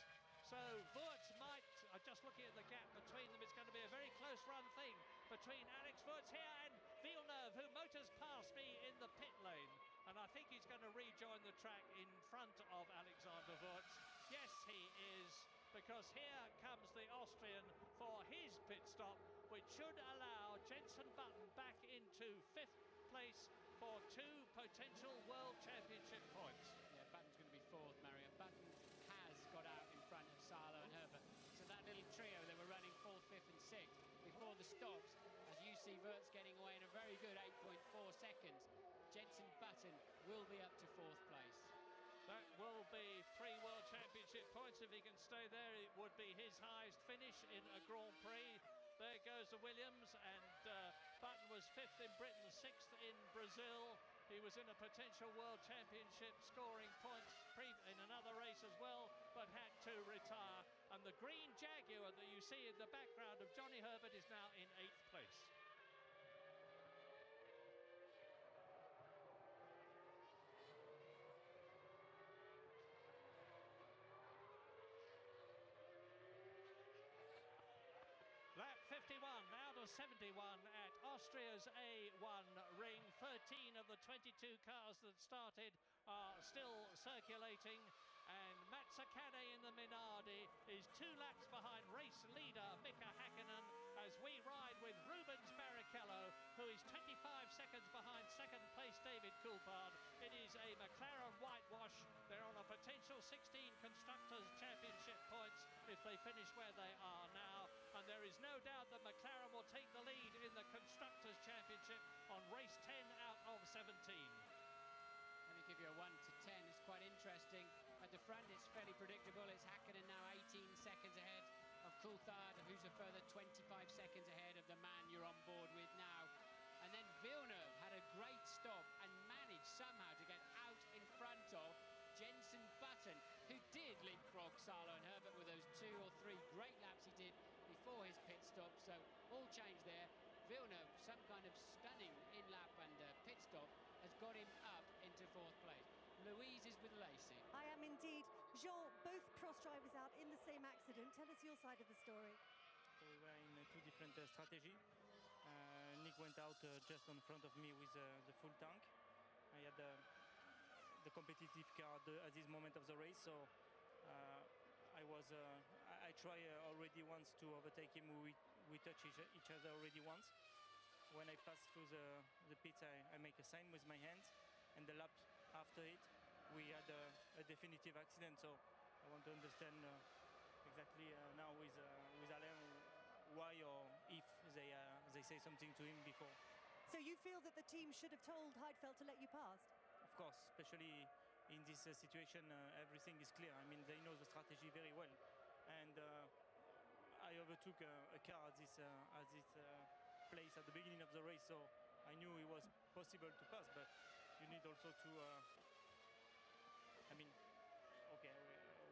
so Wurz might, just looking at the gap between them, it's going to be a very close run thing between Alex Wurz here and Villeneuve, who motors past me in the pit lane. And I think he's going to rejoin the track in front of Alexander Wurz. Yes, he is, because here comes the Austrian for his pit stop, which should allow Jenson Button back into 5th place for 2 potential World Championship points. Yeah, Button's going to be 4th, Mario. Button has got out in front of Salo and Herbert. So that little trio, they were running 4th, 5th and 6th before the stops. As you see, Wurz getting away in a very good 8.4 seconds. Jenson Button will be up to 4th place. That will be 3 World Championship points. If he can stay there, it would be his highest finish in a Grand Prix. There goes the Williams, and Button was 5th in Britain, 6th in Brazil. He was in a potential World Championship scoring points in another race as well, but had to retire. And the green Jaguar that you see in the background of Johnny Herbert is now in 8th place. Lap 51 out of 71 at Austria's A1 ring. 13 of the 22 cars that started are still circulating, and Mazzacane in the Minardi is 2 laps behind race leader Mika Hakkinen as we ride with Rubens Barrichello, who is 25 seconds behind 2nd place David Coulthard. It is a McLaren whitewash. They're on a potential 16 Constructors' Championship points if they finish where they are now, and there is no doubt that McLaren will take the lead in the Constructors' Championship on race 10 out of 17. Let me give you a 1 to 10. It's quite interesting. At the front, it's fairly predictable. It's Hakkinen now 18 seconds ahead of Coulthard, who's a further 25 seconds ahead of the man you're on board with now. And then Villeneuve had a great stop and managed somehow to get out in front of Jenson Button, who did leapfrog Salo and Herbert with those 2 or 3 great laps he did before his pit stop. So all changed there. Villeneuve, some kind of stunning in-lap and pit stop, has got him up into 4th place. Louise is with Lacey. I am indeed. Jean, both Prost drivers out in the same accident. Tell us your side of the story. So we were in 2 different strategies. Nick went out just in front of me with the full tank. I had the competitive car at this moment of the race, so I tried already once to overtake him. We touched each other already once. When I passed through the pits, I make a sign with my hands, and the lap after it, we had a definitive accident. So I want to understand exactly now with Alain why or if they say something to him before. So you feel that the team should have told Heidfeld to let you past? Of course, especially in this situation, everything is clear. I mean, they know the strategy very well, and I overtook a car at this place at the beginning of the race, so I knew it was possible to pass, but you need also to I mean, okay,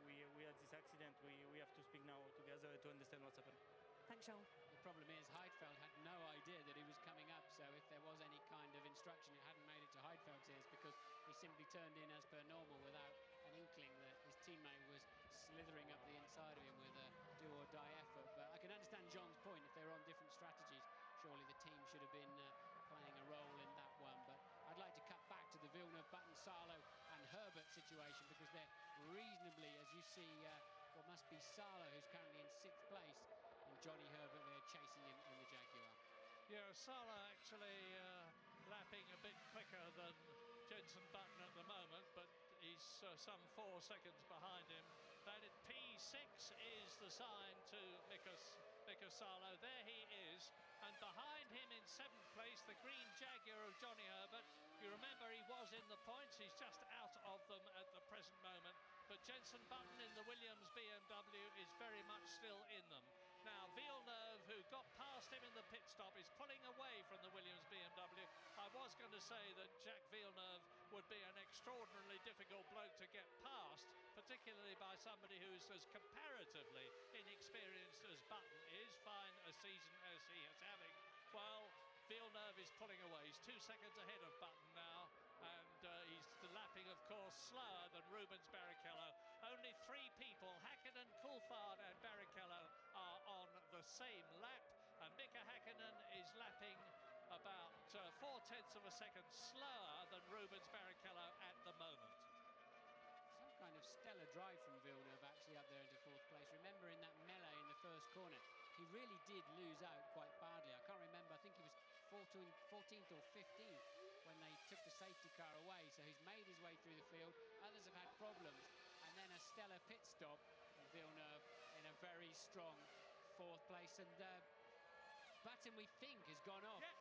we had this accident. We have to speak now together to understand what's happened. Thanks, Jean. The problem is Heidfeld had no idea that he was coming up, so if there was any kind of instruction, it hadn't made it to Heidfeld's ears, because he simply turned in as per normal without an inkling that his teammate was slithering up the inside of him with a do-or-die effort. But I can understand Jean's point. If they were on different strategies, surely the team should have been playing a role in that one. But I'd like to cut back to the Villeneuve, Button, Salo and Herbert situation, because they're reasonably, as you see, what must be Salo, who's currently in 6th place, and Johnny Herbert there chasing him in the Jaguar. Yeah, Sala actually lapping a bit quicker than Jenson Button at the moment, but he's some 4 seconds behind him. That at P6 is the sign to Mika Salo. There he is, and behind him in 7th place, the green Jaguar of Johnny Herbert. You remember he was in the points, he's just out of them at the present moment. But Jenson Button in the Williams BMW is very much still in them. Now, Villeneuve, who got past him in the pit stop, is pulling away from the Williams BMW. I was going to say that Jacques Villeneuve would be an extraordinarily difficult bloke to get past, particularly by somebody who's as comparatively inexperienced as Button is, fine a season as he is having. Well, Villeneuve is pulling away. He's 2 seconds ahead of Button now, and he's lapping, of course, slower than Rubens Barrichello. Only 3 people, Häkkinen, Coulthard and Barrichello, are on the same lap, and Mika Häkkinen is lapping about 0.4 of a second slower than Rubens Barrichello at the moment. Some kind of stellar drive from Villeneuve actually up there into 4th place. Remember in that melee in the first corner, he really did lose out quite badly. I can't remember, I think he was 14th or 15th when they took the safety car away. So he's made his way through the field. Others have had problems. And then a stellar pit stop. And Villeneuve in a very strong 4th place. And Button, we think, has gone off. Yeah.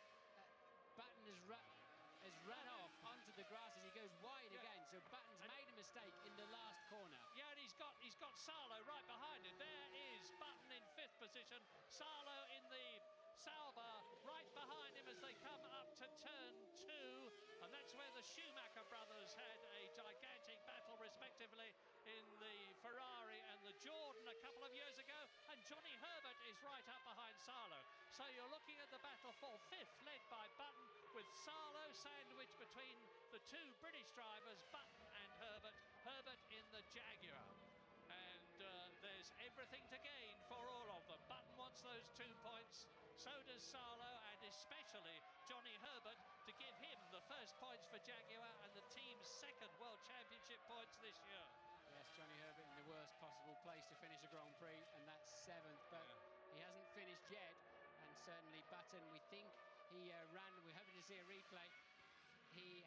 Button has run off onto the grass as he goes wide again. So Button's made a mistake in the last corner. Yeah, and he's got Salo right behind him. There is Button in 5th position. Salo in the Sauber right behind him as they come up to turn 2, and that's where the Schumacher brothers had a gigantic battle respectively in the Ferrari and the Jordan a couple of years ago, and Johnny Herbert is right up behind Salo. So you're looking at the battle for 5th, led by Button, with Salo sandwiched between the 2 British drivers, Button and Herbert. Herbert in the Jaguar. And there's everything to gain for all of them. Button wants those 2 points, so does Salo, and especially Johnny Herbert, to give him the first points for Jaguar and the team's 2nd World Championship points this year. Yes, Johnny Herbert in the worst possible place to finish a Grand Prix, and that's 7th, but he hasn't finished yet. And certainly Button, we think he ran, we're hoping to see a replay, he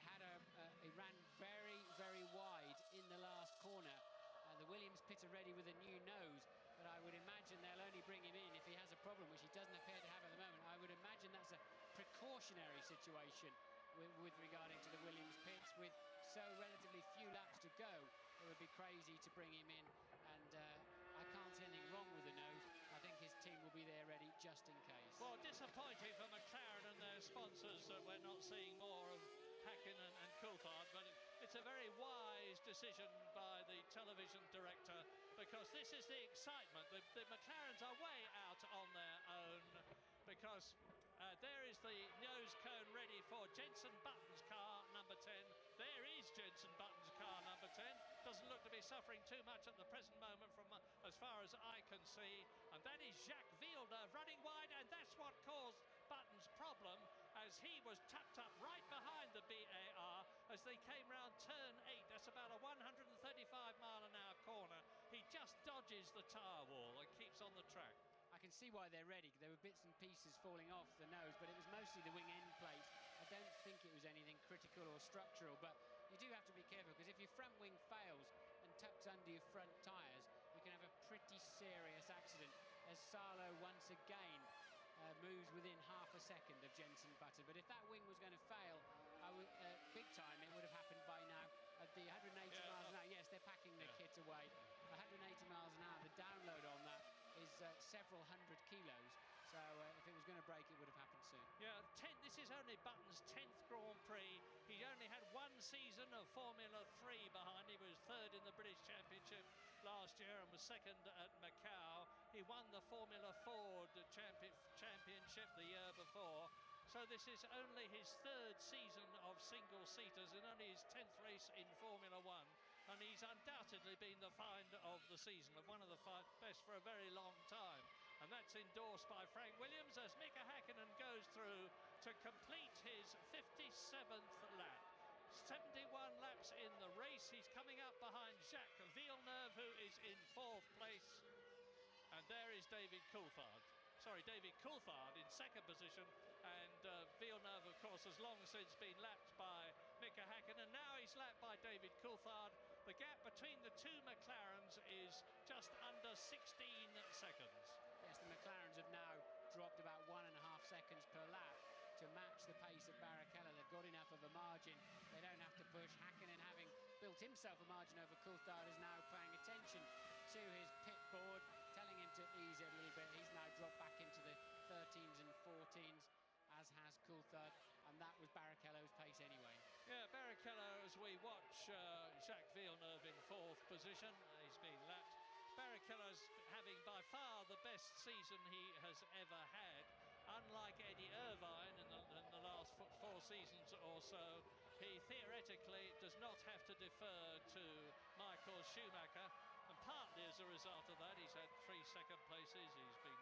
ran very, very wide in the last corner. The Williams pit are ready with a new nose, but I would imagine they'll only bring him in if he has a problem, which he doesn't appear to have at the moment. I would imagine that's a precautionary situation with regarding to the Williams pits. With so relatively few laps to go, it would be crazy to bring him in, and I can't see anything wrong with the nose. I think his team will be there ready just in case. Well, disappointing for McLaren and their sponsors that we're not seeing more of Häkkinen and Coulthard, but it's a very wise decision by the television director, because this is the excitement. The McLarens are way out on their own, because there is the nose cone ready for Jenson Button's car, number 10. There is Jenson Button's car, number 10. Doesn't look to be suffering too much at the present moment from as far as I can see. And that is Jacques Villeneuve running wide, and that's what caused Button's problem, as he was tucked up right behind the BAR as they came round turn 8. That's about a 135-mile-an-hour corner. He just dodges the tyre wall and keeps on the track. I can see why they're ready. There were bits and pieces falling off the nose, but it was mostly the wing end plate. I don't think it was anything critical or structural, but you do have to be careful, because if your front wing fails and tucks under your front tyres, you can have a pretty serious accident, as Salo once again moves within half a second of Jenson Button. But if that wing was going to fail big time, it would have happened by now. At the 180 miles an hour, yes, they're packing the kit away. 180 miles an hour, the download on that is several hundred kilos. So if it was going to break, it would have happened soon. Yeah, this is only Button's 10th Grand Prix. He only had 1 season of Formula 3 behind him. He was 3rd in the British Championship last year and was 2nd at Macau. He won the Formula Ford Championship the year before. So this is only his 3rd season of single-seaters and only his 10th race in Formula 1. And he's undoubtedly been the find of the season, of one of the best for a very long time. And that's endorsed by Frank Williams as Mika Häkkinen goes through to complete his 57th lap. 71 laps in the race. He's coming up behind Jacques Villeneuve, who is in 4th place. And there is David Coulthard in 2nd position, and Villeneuve, of course, has long since been lapped by Mika Häkkinen. Now he's lapped by David Coulthard. The gap between the 2 McLarens is just under 16 seconds. Yes, the McLarens have now dropped about 1.5 seconds per lap to match the pace of Barrichello. They've got enough of a margin. They don't have to push. Häkkinen, having built himself a margin over Coulthard, is now paying attention to his pit board, telling him to ease it a little bit. He's now dropped back into the 13s and 14s, as has Coulthard, and that was Barrichello's pace anyway. Yeah, Barrichello, as we watch Jacques Villeneuve in 4th position, he's been lapped. Barrichello's having by far the best season he has ever had. Unlike Eddie Irvine in the last 4 seasons or so, he theoretically does not have to defer to Michael Schumacher, and partly as a result of that, he's had 3 second places, he's been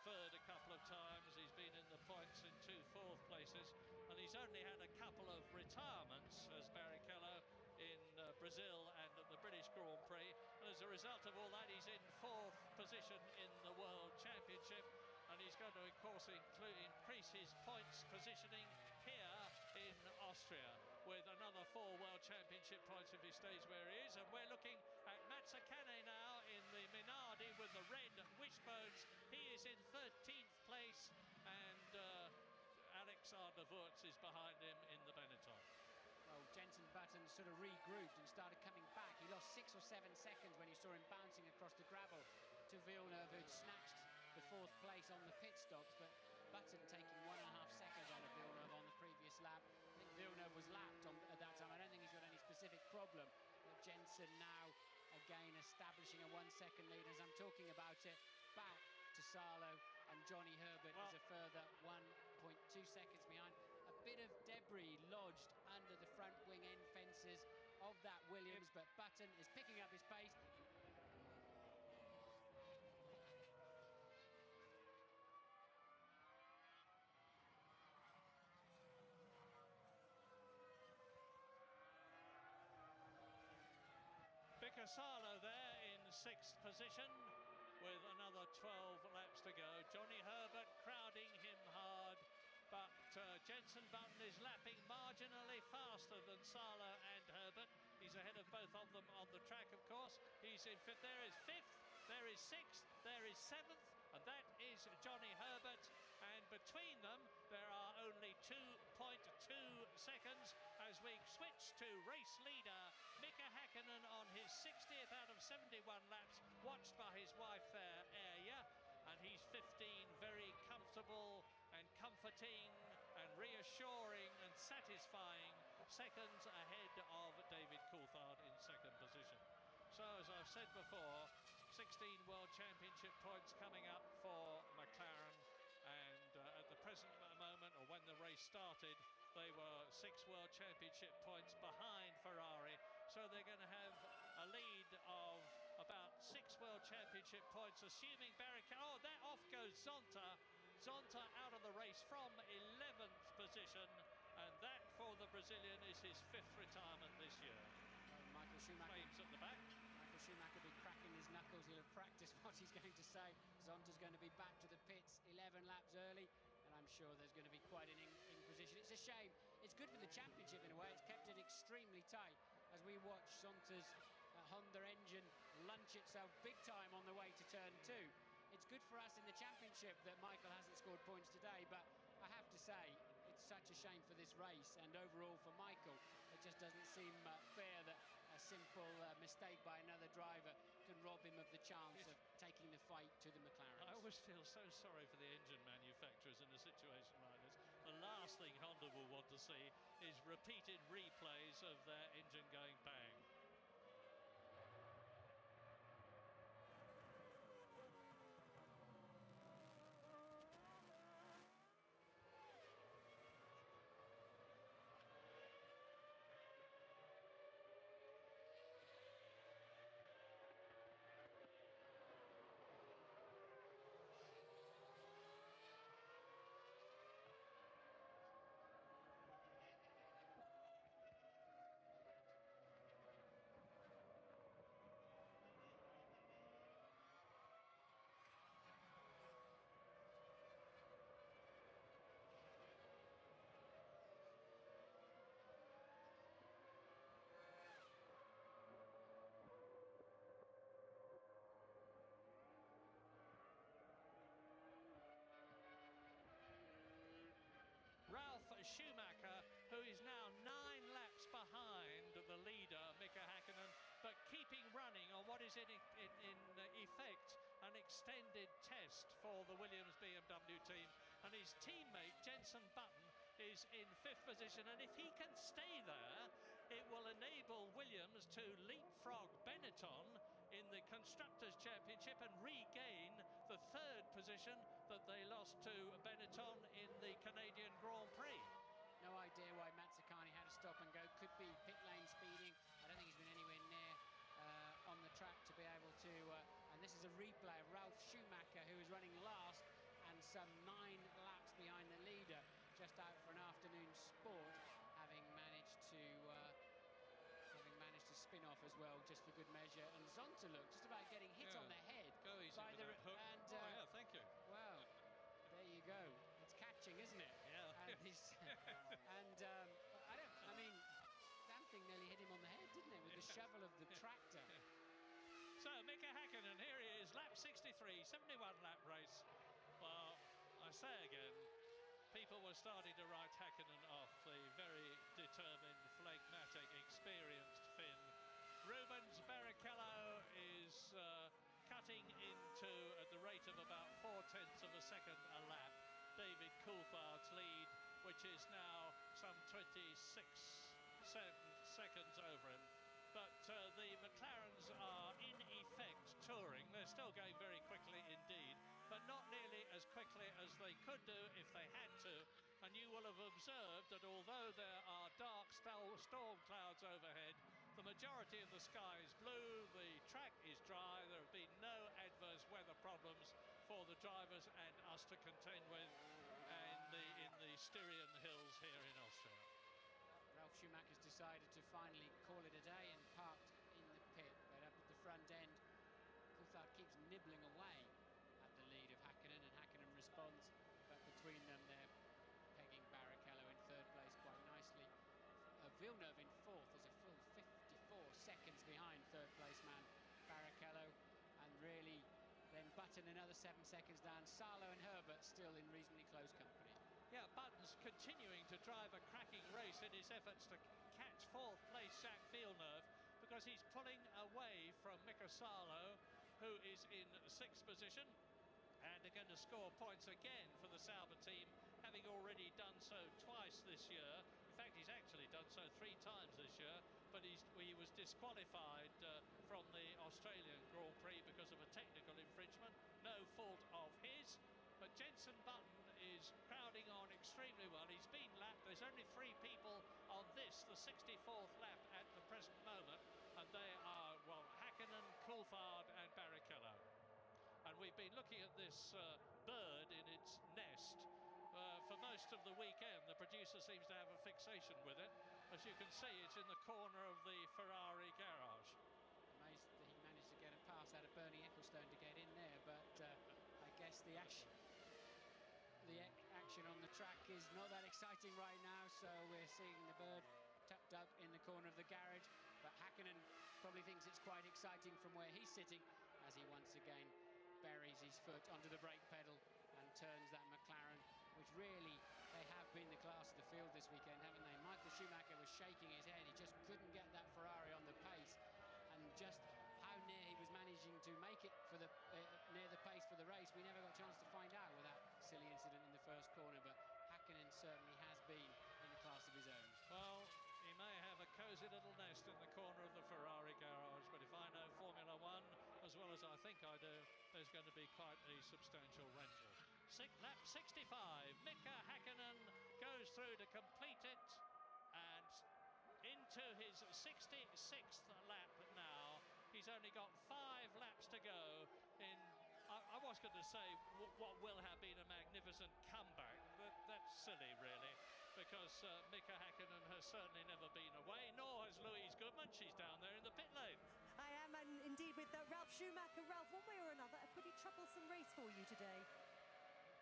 3rd a couple of times, he's been in the points in 2 4th places, and he's only had a couple of retirements as Barrichello in Brazil and at the British Grand Prix, and as a result of all that, he's in 4th position in the World Championship, and he's going to, of course, increase his points positioning here in Austria with another 4 World Championship points if he stays where he is. And we're looking at Mazzacane now in the Minardi with the red wishbones. He is in 13th place, and Alexander Wurz is behind him in the Benetton. Well, Jenson Button sort of regrouped and started coming back. He lost 6 or 7 seconds when you saw him bouncing across the gravel to Villeneuve, who'd snatched the 4th place on the pit stops, but Button taking 1.5 seconds out of Villeneuve on the previous lap. I think Villeneuve was lapped at that time. I don't think he's got any specific problem, but Jenson now again establishing a 1 second lead. As I'm talking about it, back to Salo, and Johnny Herbert is a further 1.2 seconds behind. A bit of debris lodged under the front wing end fences of that Williams, but Button is picking up his pace. Bicasalo there in 6th position with another 12 laps to go. Johnny Herbert crowding him hard, but Jenson Button is lapping marginally faster than Salo and Herbert. He's ahead of both of them on the track, of course. He's in 5th, there is 5th, there is 6th, there is 7th, and that is Johnny Herbert. And between them, there are only 2.2 seconds as we switch to race leader Mika Häkkinen on his 60th out of 71 laps, watched by his wife there, Erja. And he's 15, very comfortable and comforting and reassuring and satisfying seconds ahead of David Coulthard in 2nd position. So, as I've said before, 16 World Championship points coming up for McLaren, and at the present moment, or when the race started, they were 6 World Championship points behind Ferrari, so they're going to have a lead of about 6 World Championship points, assuming Barrichello. Oh, that off goes Zonta. Zonta out of the race from 11th position, and that for the Brazilian is his 5th retirement this year. Michael Schumacher. Flames at the back. Michael Schumacher will be cracking his knuckles. He'll have practiced what he's going to say. Zonta's going to be back to the pits 11 laps early, and I'm sure there's going to be quite an in-position. It's a shame. It's good for the championship in a way. It's kept it extremely tight as we watch Zonta's Honda engine lunch itself big time on the way to turn 2. It's good for us in the championship that Michael hasn't scored points today, but I have to say, it's such a shame for this race, and overall for Michael, it just doesn't seem fair that a simple mistake by another driver can rob him of the chance of taking the fight to the McLaren. I always feel so sorry for the engine manufacturers in a situation like this. The last thing Honda will want to see is repeated replays of their engine going bang. Ralf Schumacher, who is now 9 laps behind the leader, Mika Häkkinen, but keeping running on what is in effect an extended test for the Williams BMW team. And his teammate, Jenson Button, is in 5th position, and if he can stay there, it will enable Williams to leapfrog Benetton in the Constructors' Championship and regain the 3rd position that they lost to Benetton in the Canadian Grand Prix. No idea why Mazzacani had to stop and go. Could be pit lane speeding. I don't think he's been anywhere near on the track to be able to... and this is a replay of Ralf Schumacher, who is running last and some 9 laps behind the leader, just out for an afternoon sport, having managed to spin off as well, just for good measure. And Zonterlook just about getting hit on the head. Go easy by with the that hook. and yeah, thank you. Well, there you go. It's catching, isn't it? Yeah. And he's I mean, damn thing nearly hit him on the head, didn't it, with the shovel of the tractor. So Mika Häkkinen, here he is, lap 63, 71 lap race. Well, I say again, people were starting to write Häkkinen off, the very determined, phlegmatic, experienced Finn. Rubens Barrichello is cutting into, at the rate of about 0.4 of a second a lap, David Coulthard's lead, which is now some 26 seconds over him. But the McLarens are in effect touring. They're still going very quickly indeed, but not nearly as quickly as they could do if they had to. And you will have observed that although there are dark storm clouds overhead, the majority of the sky is blue, the track is dry, there have been no adverse weather problems for the drivers and us to contend with in the Styrian Hills here in Austria. Ralf Schumacher's decided to finally call it a day and parked in the pit, but up at the front end, Coulthard keeps nibbling away at the lead of Häkkinen, and Häkkinen responds, but between them they're pegging Barrichello in 3rd place quite nicely. Villeneuve in 4th is a full 54 seconds behind 3rd place man Barrichello, and really then Button another 7 seconds down. Salo and Herbert still in reasonably close company. Yeah, Button's continuing to drive a cracking race in his efforts to catch 4th place Jacques Villeneuve, because he's pulling away from Mika Salo, who is in 6th position, and are going to score points again for the Sauber team, having already done so twice this year. In fact, he's actually done so 3 times this year, but he was disqualified from the Australian Grand Prix because of a technical infringement, no fault of his. But Jenson Button is crowding on extremely well. He's been lapped. There's only 3 people on this, the 64th lap at the present moment, and they are, well, Häkkinen, Coulthard and Barrichello. And we've been looking at this bird in its nest for most of the weekend. The producer seems to have a fixation with it. As you can see, it's in the corner of the Ferrari garage. Amazed that he managed to get a pass out of Bernie Ecclestone to get in there, but I guess the action on the track is not that exciting right now, so we're seeing the bird tucked up in the corner of the garage. But Häkkinen probably thinks it's quite exciting from where he's sitting, as he once again buries his foot onto the brake pedal and turns that McLaren, which really, they have been the class of the field this weekend, haven't they? Michael Schumacher was shaking his head. He just couldn't get that Ferrari on the pace, and just how near he was managing to make it for the near the pace for the race, we never got a chance to find out with that silly incident in the first corner. But Häkkinen certainly has been in a class of his own. Well, he may have a cosy little nest in the corner of the Ferrari garage, but if I know Formula One as well as I think I do, there's going to be quite a substantial rental. Lap 65, Mika Häkkinen goes through to complete it, and into his 66th lap now. He's only got 5 laps to go in, I was going to say, what will have been a magnificent comeback. That's silly, really, because Mika Häkkinen has certainly never been away, nor has Louise Goodman. She's down there in the pit lane. I am, and indeed with Ralf Schumacher. Ralf, one way or another, a pretty troublesome race for you today.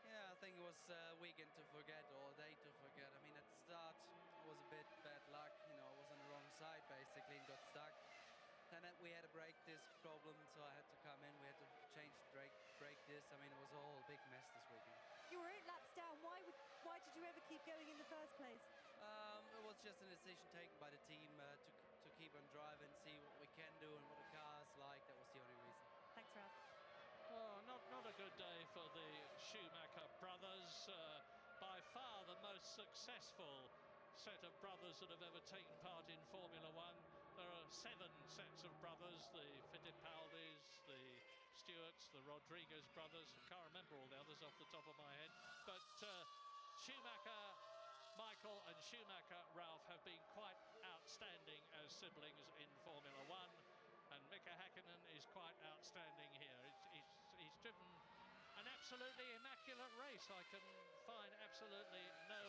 Yeah, I think it was a weekend to forget, or a day to forget. I mean, at the start, it was a bit bad luck. You know, I was on the wrong side, basically, and got stuck. And then we had a brake disc problem, so I had to come in. We had to change the brake disc. I mean, it was all a big mess this weekend. You were 8 laps down. Why did you ever keep going in the first place? It was just a decision taken by the team to keep on driving, see what we can do and what the car's like. That was the only reason. Thanks, Ralf. Oh, not a good day for the Schumacher brothers. By far the most most successful set of brothers that have ever taken part in Formula One. There are 7 sets of brothers, the Fittipaldis, the Stewarts, the Rodriguez brothers. I can't remember all the others off the top of my head. But Schumacher, Michael, and Schumacher, Ralph, have been quite outstanding as siblings in Formula One. And Mika Häkkinen is quite outstanding here. He's driven an absolutely immaculate race. I can find absolutely no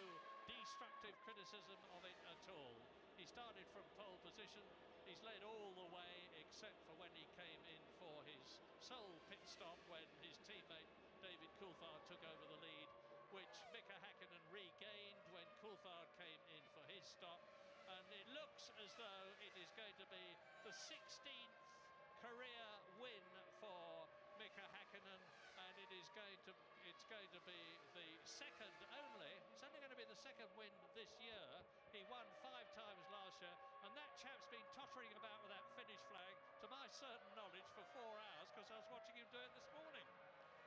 destructive criticism of it at all. He started from pole position. He's led all the way except for when he came in for his sole pit stop when his teammate David Coulthard took over the lead, which Mika Häkkinen regained when Coulthard came in for his stop. And it looks as though it is going to be the 16th career win for Mika Häkkinen, and it's going to be the second only. It's only going to be the second win this year. He won 5 times last year, and that chap's been tottering about with that finish flag, to my certain knowledge, for 4 hours, because I was watching him do it this morning.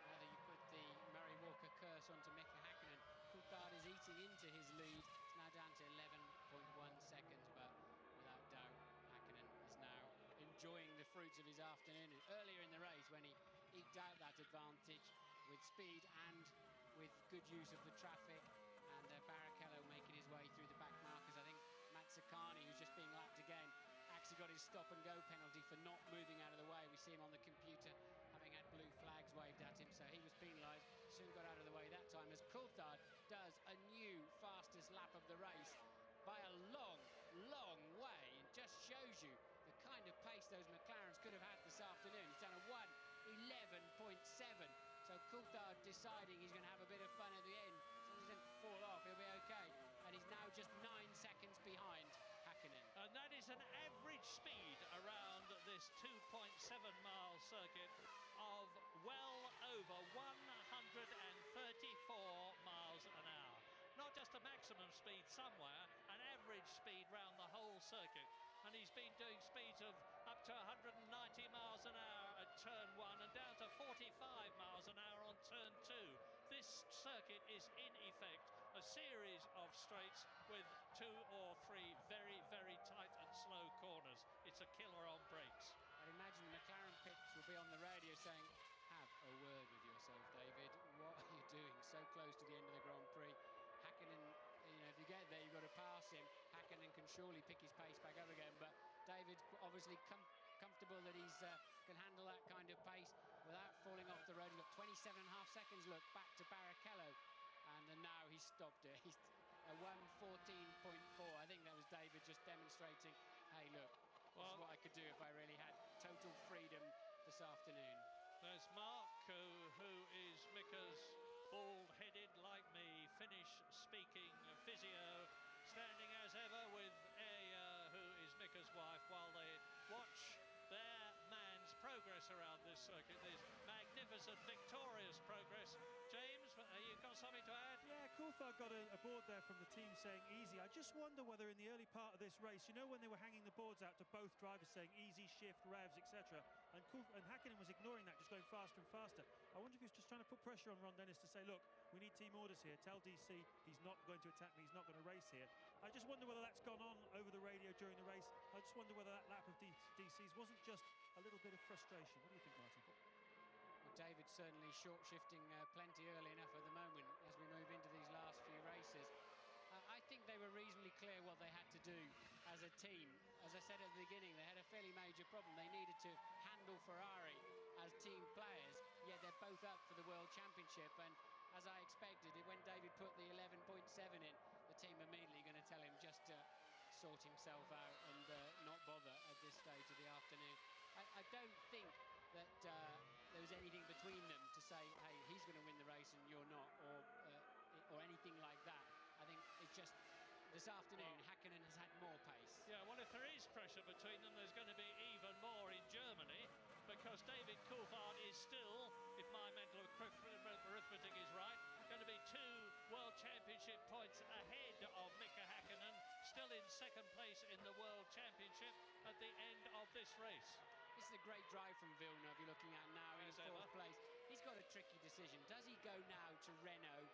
Whether you put the Murray Walker curse onto Mika Häkkinen, Coulthard is eating into his lead. It's now down to 11.1 seconds, but without doubt, Häkkinen is now enjoying the fruits of his afternoon. Earlier in the race, when he eked out that advantage with speed and with good use of the traffic, and Barrichello making his way through the back markers. I think Mazzacani, who's just being lapped again, actually got his stop-and-go penalty for not moving out of the way. We see him on the computer having had blue flags waved at him, so he was penalised. Soon got out of the way that time, as Coulthard does a new fastest lap of the race by a long, long way. It just shows you the kind of pace those McLarens could have had this afternoon. He's done a 1:11.7. So Coulthard deciding he's going to have a bit of fun at the end. So he doesn't fall off, he'll be okay. And he's now just 9 seconds behind Häkkinen. And that is an average speed around this 2.7-mile circuit of well over 134 miles an hour. Not just a maximum speed somewhere, an average speed round the whole circuit. And he's been doing speeds of up to 190 miles an hour at turn 1 and down to 45 miles an hour on turn 2. This circuit is in effect a series of straights with 2 or 3 very, very tight and slow corners. It's a killer on brakes. I'd imagine the McLaren pits will be on the radio saying, have a word with yourself, David. What are you doing so close to the end of the Grand Prix? Häkkinen, you know, if you get there, you've got to pass him. Häkkinen can surely pick his pace back up again, but David's obviously comfortable that he's can handle that kind of pace without falling off the road. He's got 27.5 seconds, look, back to Barrichello, and now he's stopped it. He's a 1:14.4. I think that was David just demonstrating, hey, look, this is what I could do if I really had total freedom this afternoon. There's Mark, who is Mika's bald-headed, like me, Finnish-speaking physio, standing as ever with Eija, who is Mika's wife, while they watch their man's progress around this circuit, this magnificent, victorious progress. James, you've got something to add? Yeah, Coulthard got a board there from the team saying easy. I just wonder whether in the early part of this race, you know, when they were hanging the boards out to both drivers saying easy, shift, revs, etc., and Häkkinen was ignoring that, just going faster and faster. I wonder if he was just trying to put pressure on Ron Dennis to say, look, we need team orders here. Tell DC he's not going to attack me, he's not going to race here. I just wonder whether that's gone on over the radio during the race. I just wonder whether that lap of DC's wasn't just a little bit of frustration. What do you think, Martin? Well, David's certainly short-shifting plenty early enough at the moment as we move into these last few races. I think they were reasonably clear what they had to do as a team. As I said at the beginning, they had a fairly major problem. They needed to handle Ferrari as team players, yet they're both up for the World Championship. And as I expected, when David put the 11.7 in, the team immediately going to tell him just to sort himself out and not bother at this stage of the afternoon. I don't think that there was anything between them to say, hey, he's going to win the race and you're not, or anything like that. I think it's just this afternoon, Häkkinen has had more pace. Yeah, well, if there is pressure between them, there's going to be even more in Germany, because David Coulthard is still, if my mental arithmetic is right, going to be 2 World Championship points ahead of Mika Häkkinen, still in second place in the World Championship at the end of this race. This is a great drive from Villeneuve you're looking at now in his 4th place. He's got a tricky decision. Does he go now to Renault,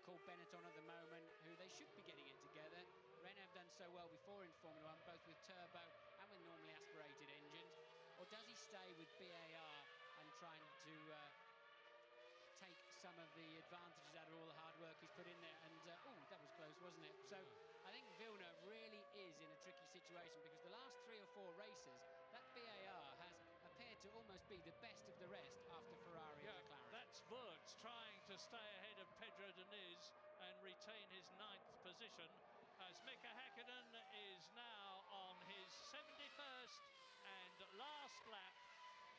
called Benetton at the moment, who they should be getting it together. Renault have done so well before in Formula 1, both with turbo and with normally aspirated engines. Or does he stay with BAR and trying to take some of the advantages out of all the hard work he's put in there? And oh, that was close, wasn't it? So I think Villeneuve really is in a tricky situation, because the last 3 or 4 races, that BAR has appeared to almost be the best of the rest after Ferrari and McLaren. That's Wurz trying to stay ahead of Pedro Diniz and retain his 9th position, as Mika Häkkinen is now on his 71st and last lap,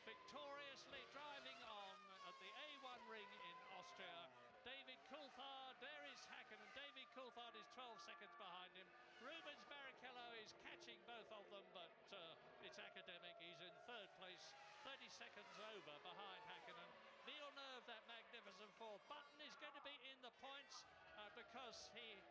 victoriously driving on at the A1 ring in Austria. David Coulthard, there is Häkkinen. David Coulthard is 12 seconds behind him. Rubens Barrichello is catching both of them, but it's academic. He's in 3rd place, 30 seconds over behind Häkkinen. Villeneuve, that magnificent 4th. Button is going to be in the points because he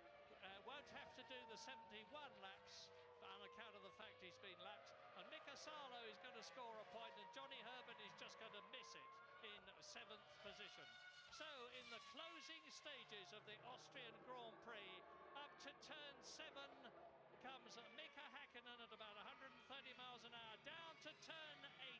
won't have to do the 71 laps on account of the fact he's been lapped. And Mika Salo is going to score a point, and Johnny Herbert is just going to miss it in 7th position. So in the closing stages of the Austrian Grand Prix, up to turn 7 comes Mika Häkkinen at about 130 miles an hour, down to turn 8,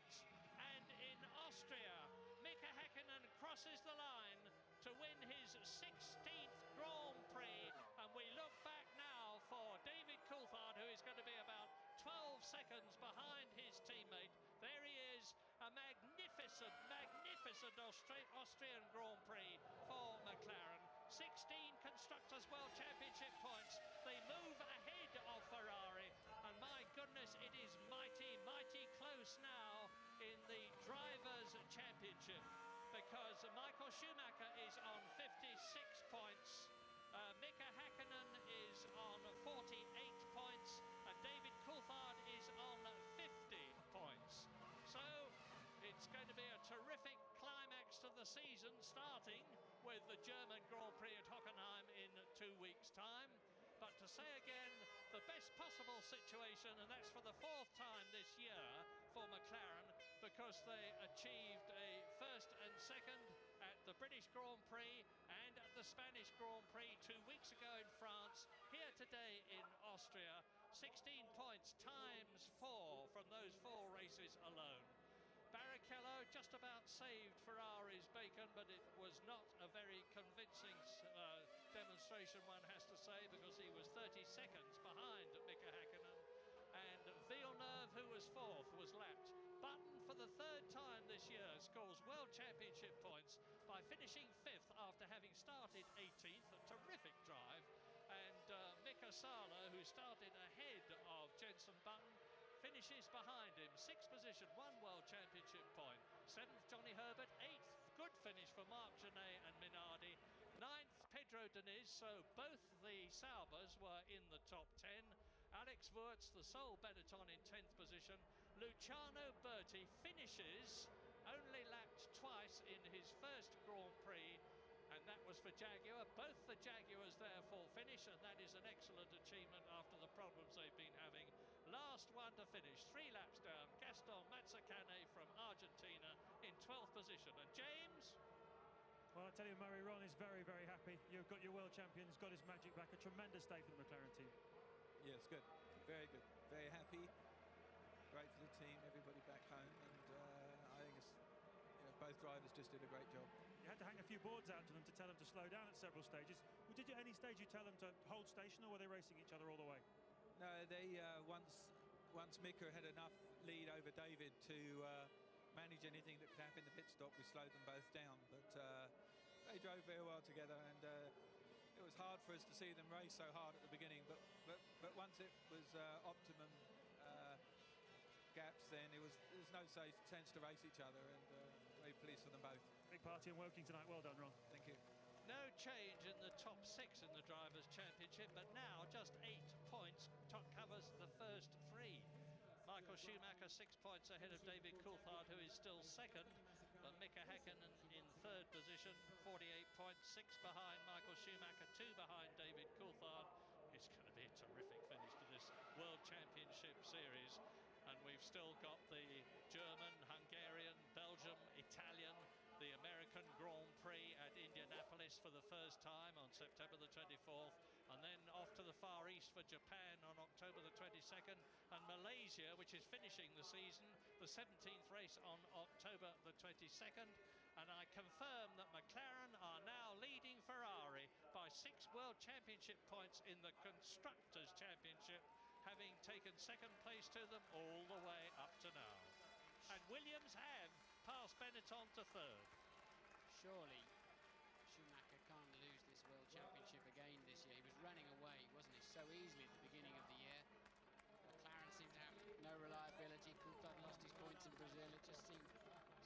and in Austria, Mika Häkkinen crosses the line to win his 16th Grand Prix, and we look back now for David Coulthard, who is going to be about 12 seconds behind his teammate. There he is, a magnificent Austrian Grand Prix for McLaren. 16 Constructors' World Championship points. They move ahead of Ferrari, and my goodness, it is mighty close now in the Drivers' Championship, because Michael Schumacher is on 56 points. Mika Häkkinen is on 48 points, and David Coulthard is on 50 points. So it's going to be a terrific climax to the season, starting with the German Grand Prix at Hockenheim in 2 weeks' time. But to say again, the best possible situation, and that's for the 4th time this year for McLaren, because they achieved a 1st and 2nd at the British Grand Prix and at the Spanish Grand Prix 2 weeks ago in France, here today in Austria. 16 points times 4 from those 4 races alone. Barrichello just about saved Ferrari's bacon, but it was not a very convincing demonstration, one has to say, because he was 30 seconds behind Mika Häkkinen. And Villeneuve, who was 4th, was lapped. Button, for the 3rd time this year, scores World Championship points by finishing 5th after having started 18th. A terrific drive. And Mika Salo, who started ahead of Jenson Button, finishes behind him, 6th position, 1 World Championship point. 7th, Johnny Herbert. 8th, good finish for Marc Genet and Minardi. 9th, Pedro Diniz, so both the Saubers were in the top 10. Alex Wurz, the sole Benetton, in 10th position. Luciano Berti finishes, only lapped twice in his 1st Grand Prix, and that was for Jaguar. Both the Jaguars therefore finish, and that is an excellent achievement after the problems they've been having. Last one to finish, 3 laps down, Gaston Mazzacane from Argentina in 12th position. And James? Well, I tell you, Murray, Ron is very happy. You've got your world champion, he's got his magic back. A tremendous day for the McLaren team. Yes, good, very happy. Great for the team, everybody back home, and I think it's, both drivers just did a great job. You had to hang a few boards out to them to tell them to slow down at several stages. Well, did you at any stage you tell them to hold station, or were they racing each other all the way? No, they once Mika had enough lead over David to manage anything that could happen in the pit stop, we slowed them both down. But they drove very well together, and it was hard for us to see them race so hard at the beginning. But once it was optimum gaps, then there was no sense to race each other, and very pleased for them both. Big party in Woking tonight. Well done, Ron. Thank you. No change in the top 6 in the Drivers' Championship, but now just 8 points covers the first 3. Michael Schumacher 6 points ahead of David Coulthard, who is still 2nd, but Mika Häkkinen in 3rd position, 48 points, 6 behind Michael Schumacher, 2 behind David Coulthard. It's going to be a terrific finish to this World Championship Series, and we've still got the German, Hungarian, Belgium, Italian, the American Grand Prix at Indianapolis for the first time on September the 24th, and then then off to the Far East for Japan on October the 22nd, and Malaysia, which is finishing the season, the 17th race on October the 22nd. And I confirm that McLaren are now leading Ferrari by 6 World Championship points in the Constructors' Championship, having taken second place to them all the way up to now. And Williams have passed Benetton to third. Surely Schumacher can't lose this World Championship again this year. He was running away, wasn't he, so easily at the beginning of the year. McLaren seemed to have no reliability. Coulthard lost his points in Brazil. It just seemed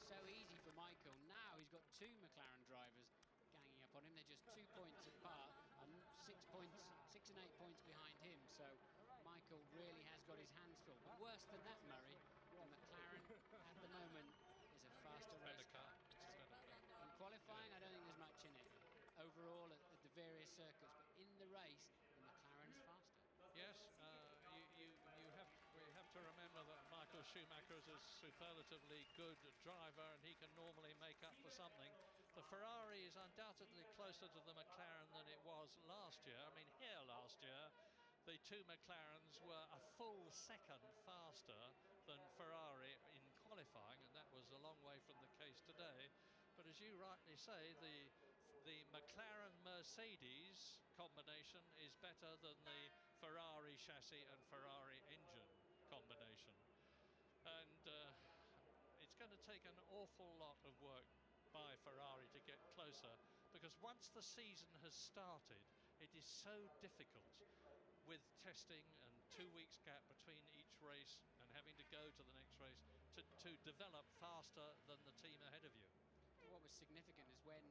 so easy for Michael. Now he's got 2 McLaren drivers ganging up on him. They're just 2 points apart and 6 and 8 points behind him. So Michael really has got his hands full. But worse than that, Murray, the McLaren at the moment is a faster race car. In qualifying, I don't think there's much in it. Overall, at the various circuits, but in the race, the McLaren's faster. Yes, we have to remember that Michael Schumacher is a superlatively good driver, and he can normally make up for something. The Ferrari is undoubtedly closer to the McLaren than it was last year. I mean, here last year, the 2 McLarens were a full second faster than Ferrari in qualifying, and that was a long way from the case today. But as you rightly say, the McLaren-Mercedes combination is better than the Ferrari chassis and Ferrari engine combination. And it's going to take an awful lot of work by Ferrari to get closer, because once the season has started, it is so difficult with testing and 2 weeks gap between each race and having to go to the next race to develop faster than the team ahead of you. What was significant is when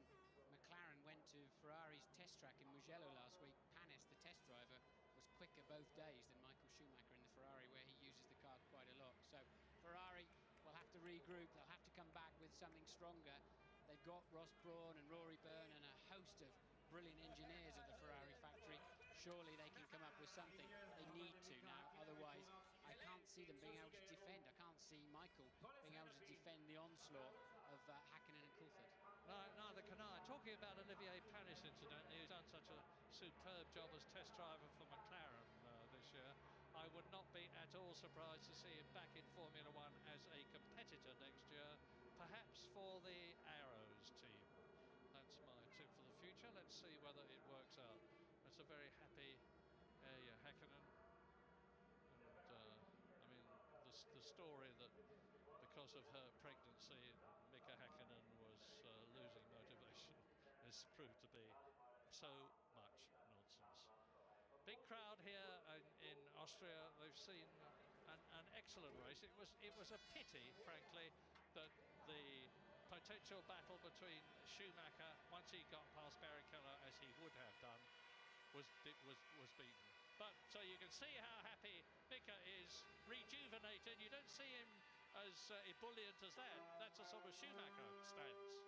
McLaren went to Ferrari's test track in Mugello last week, Panis, the test driver, was quicker both days than Michael Schumacher in the Ferrari, where he uses the car quite a lot. So Ferrari will have to regroup. They'll have to come back with something stronger. They've got Ross Brawn and Rory Byrne and a host of brilliant engineers at the Ferrari factory. Surely they can come up with something. They need to now, otherwise I can't see them being able to defend. I can't see Michael being able to defend the onslaught of Hakkinen and Coulthard. No, neither can I. Talking about Olivier Panis, incidentally, who's done such a superb job as test driver for McLaren this year, I would not be at all surprised to see him back in Formula One as a competitor next year, perhaps for the Arrows team. That's my tip for the future. Let's see whether it works out. That's a very happy Hakkinen. And I mean, the story that because of her pregnancy, Mika Hakkinen was losing motivation has proved to be so much nonsense. Big crowd here in Austria. They've seen an excellent race. It was a pity, frankly, that the potential battle between Schumacher, once he got past Barrichello, as he would have done, was beaten. But so you can see how happy Mika is, rejuvenated. You don't see him as ebullient as that. That's a sort of Schumacher stance.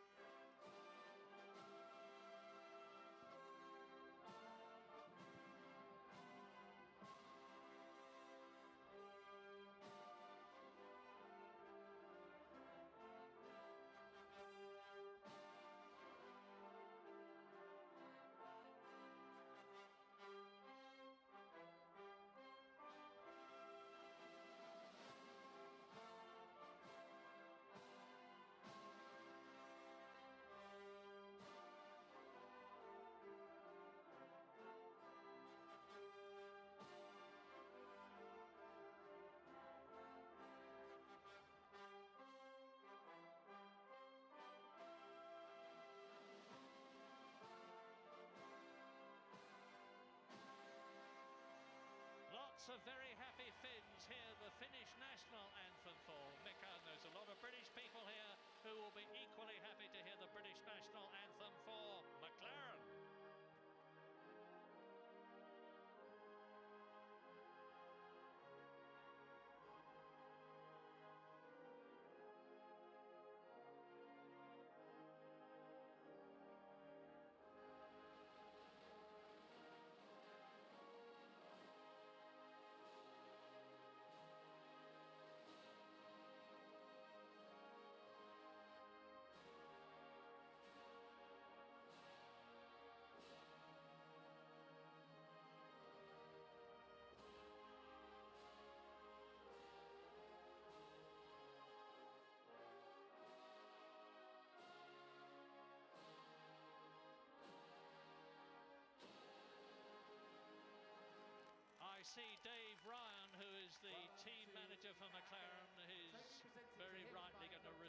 Lots of very happy Finns here, the Finnish national anthem for Mika. And there's a lot of British people here who will be equally happy to hear the British national anthem for McLaren.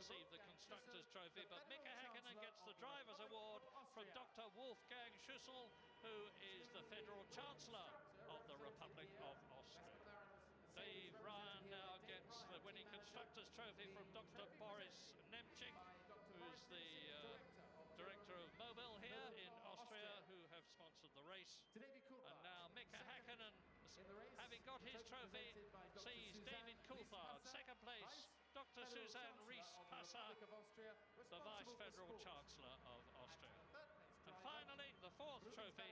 receive the Constructors' Trophy, but Mika Häkkinen gets the Driver's Award from Dr. Wolfgang Schüssel, who is the Federal Chancellor of the Republic of Austria. Dave Ryan now gets the winning Constructors' Trophy from Dr. Boris Nemchik, who's the director of Mobil here in Austria, who have sponsored the race. And now Mika Häkkinen, having got his trophy, sees David Coulthard second place, Dr. Suzanne Ries-Passer, the Vice Federal Chancellor of Austria. And finally, the fourth trophy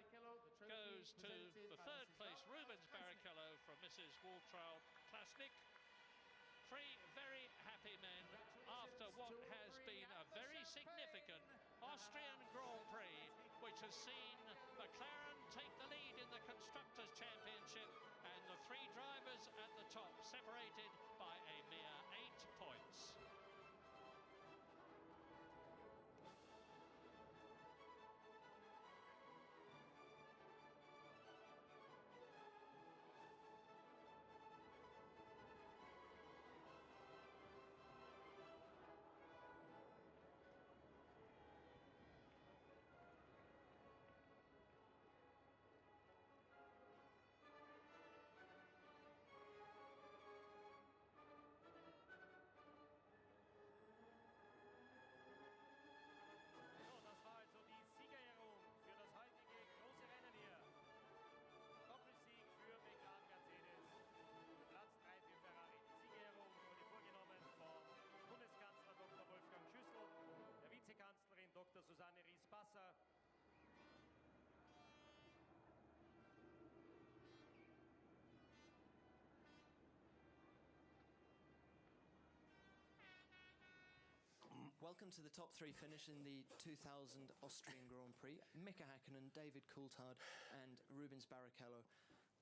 goes to the third place Rubens Barrichello from Mrs. Waltraud Klasnik. Three very happy men after what has been a very significant Austrian Grand Prix, which has seen McLaren take the lead in the Constructors' Championship and the three drivers at the top separated by a mere 8 points. Dr. Wolfgang Schüssel, der Vizekanzlerin Dr. Susanne Ries-Passer. Welcome to the top three finish in the 2000 Austrian Grand Prix. Mika Häkkinen, David Coulthard and Rubens Barrichello.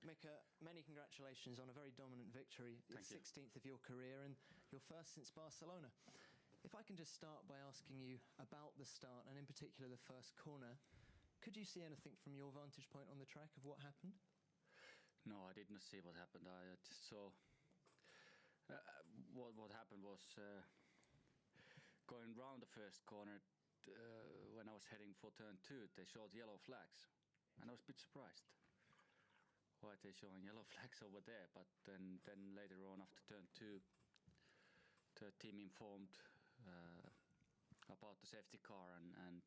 Mika, many congratulations on a very dominant victory. It's 16th of your career and your first since Barcelona. If I can just start by asking you about the start and in particular the first corner, could you see anything from your vantage point on the track of what happened? No, I did not see what happened. I just saw what happened was going round the first corner when I was heading for turn 2, they showed yellow flags, and I was a bit surprised why they're showing yellow flags over there. But then later on, after turn 2, the team informed about the safety car, and